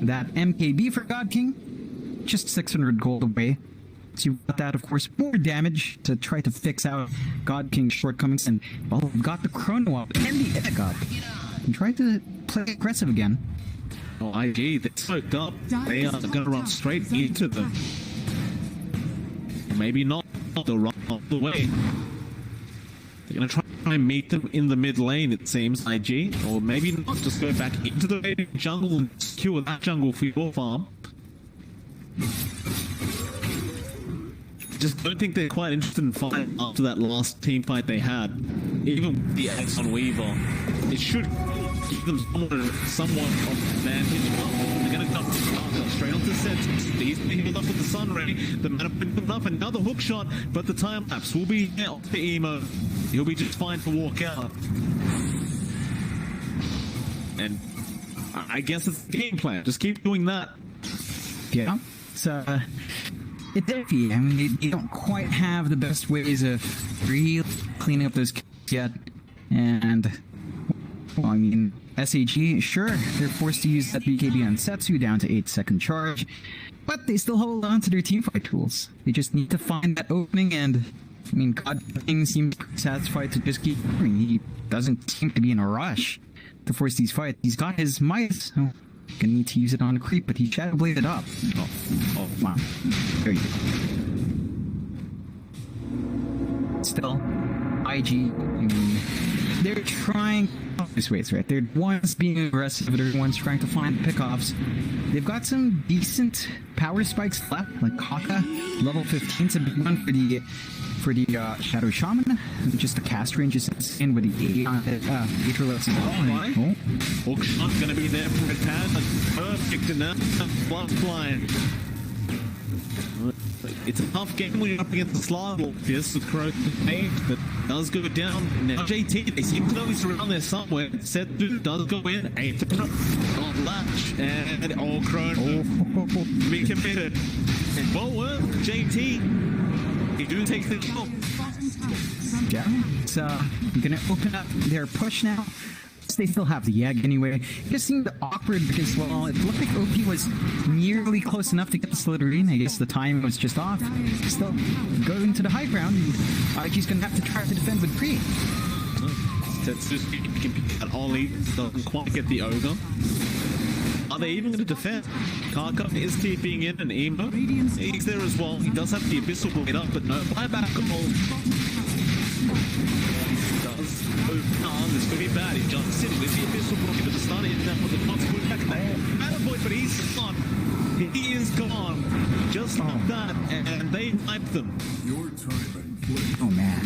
That MKB for God King, just 600 gold away. So you've got that, of course, more damage to try to fix out God King's shortcomings. And, well, we've got the chrono up and the epic up. And try to play aggressive again. Oh, IG, they smoked up. They are going to run straight into them. Maybe not the run off the way. They're going to try and meet them in the mid lane, it seems, IG. Or maybe not, just go back into the jungle and secure that jungle for your farm. Just don't think they're quite interested in fighting after that last team fight they had. Even with the Axe on Weaver, it should give them somewhat of advantage. They're going to jump straight onto set. He's being healed up with the sun ray. The mana put up another hook shot, but the time lapse will be out for Emo. He'll be just fine for walkout. And I guess it's the game plan. Just keep doing that. Yeah. So it's iffy. I mean, you don't quite have the best ways of really cleaning up those kills yet. And, well, I mean, SAG, sure, they're forced to use that BKB on Setsu down to 8-second charge, but they still hold on to their teamfight tools. They just need to find that opening, and, I mean, God King seems satisfied to just keep going. He doesn't seem to be in a rush to force these fights. He's got his might, so gonna need to use it on a creep, but he shadow bladed up. Oh, wow. There you go. Still, IG, they're trying this way, right? They're one's being aggressive, they're one's trying to find pickoffs. They've got some decent power spikes left, like Kaka, level 15, it's a big one for the Shadow Shaman. Just the cast range is insane with the Aetherless. Hookshot's gonna be there for a pad, perfect enough. Blood flying. It's a tough game when you're up against the slot like this with Crow page, but does go down. Now JT, they seem to know he's around there somewhere. Set does go in, Aether on latch, and Crone be committed. Well worked, JT. You do take the kill. Yeah, so I'm gonna open up their push now. They still have the egg anyway. It just seemed awkward because, well, it looked like OP was nearly close enough to get the Slytherin. I guess the time was just off. Still going to the high ground. IG's gonna have to try to defend with pre. Tetsu's can pick out Ollie, doesn't quite get the Ogre. Are they even going to defend? Karka is TPing in and Emo. He's there as well. He does have the Abyssal blade up, but no buyback at all. Does move on. This could be bad. He jumps in with the Abyssal blade, but the starter hit down with the consequence back there. Matterboy, but he's gone. He is gone. Just like that, and they wiped them. Your time and place. Oh man.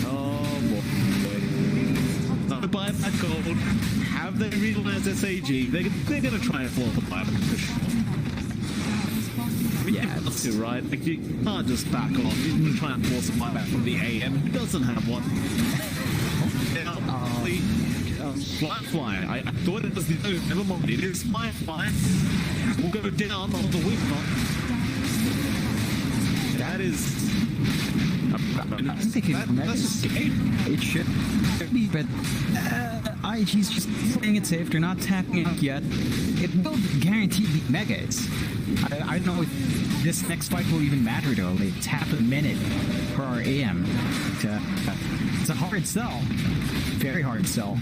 Oh boy. No buyback gold. Have they realized SAG? They're going to try and fall off the buyback for sure. I mean, yeah, that's it, right? Like, you can't just back off. You can try and force a buyback from the AM. He doesn't have one. Fly. I thought it was the no, never mind. It is Fly. We'll go down on the wing front. That is. I think that's it should be, but IG's just playing it safe. They're not tapping out yet. It will guarantee the megas. I don't know if this next fight will even matter though. They tap a minute for our AM. It's a hard sell. Very hard sell.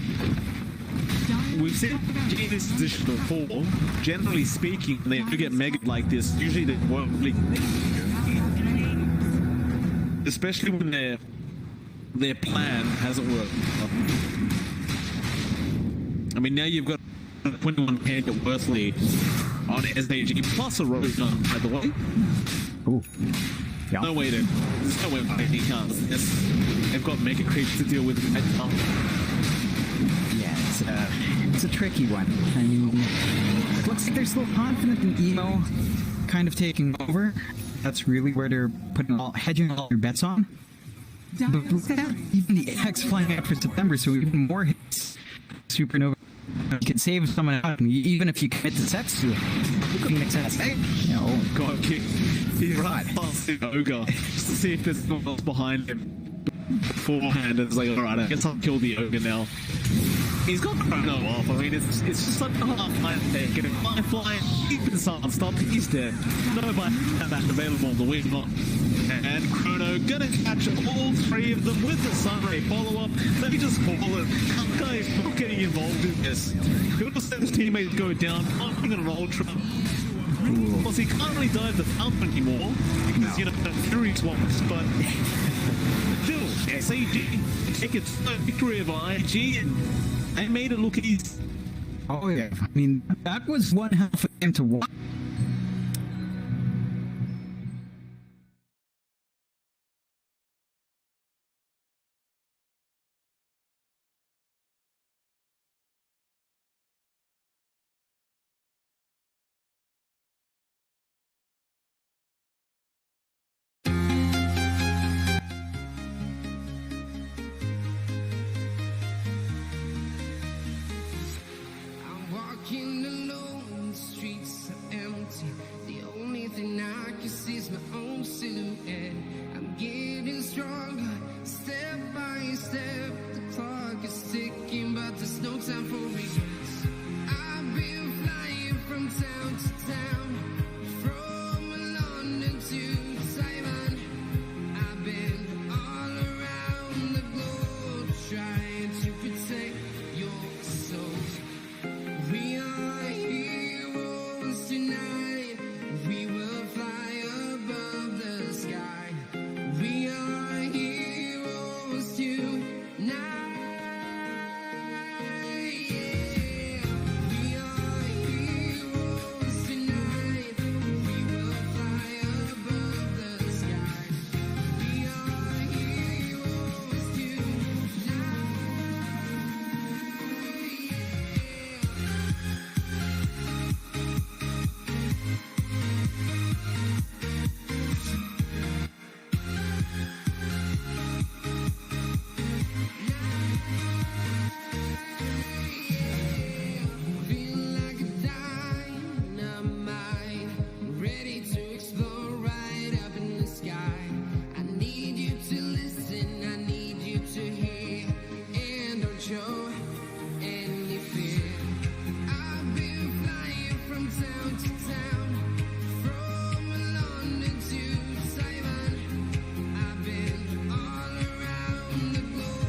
We've seen in this position before. Generally speaking, when they do get mega like this, usually they won't really. Especially when they're their plan hasn't worked. I mean, now you've got 21 hand at Worthley on SAG plus a road gun, by the way. Ooh. Yeah. No way to. There's no way he can't. They've got mega creeps to deal with right now. Yeah, it's a tricky one. I mean, it looks like they're still confident in Emo kind of taking over. That's really where they're hedging all their bets on. But without even the X flying out for September, so even more hits. Supernova. You can save someone out, even if you commit to Setsu. Phoenix has, God, he's right past the Ogre just to see if there's someone else behind him beforehand. It's like, alright, I guess I'll kill the Ogre now. He's got Chrono off. I mean, it's just such a hard fight there. Get him flying, keep it stop. He's dead. Nobody had that available on the wing. And Chrono gonna catch all three of them with the Sunray follow-up. Let me just call it. Some guy's not getting involved in this. He'll just let his teammates go down, pumping an Ultra. Because he can't really dive the pump anymore. Because, Fury swaps, but still, SAG take its victory of IG and they made it look easy. Oh yeah, I mean, that was one hell of a game to watch.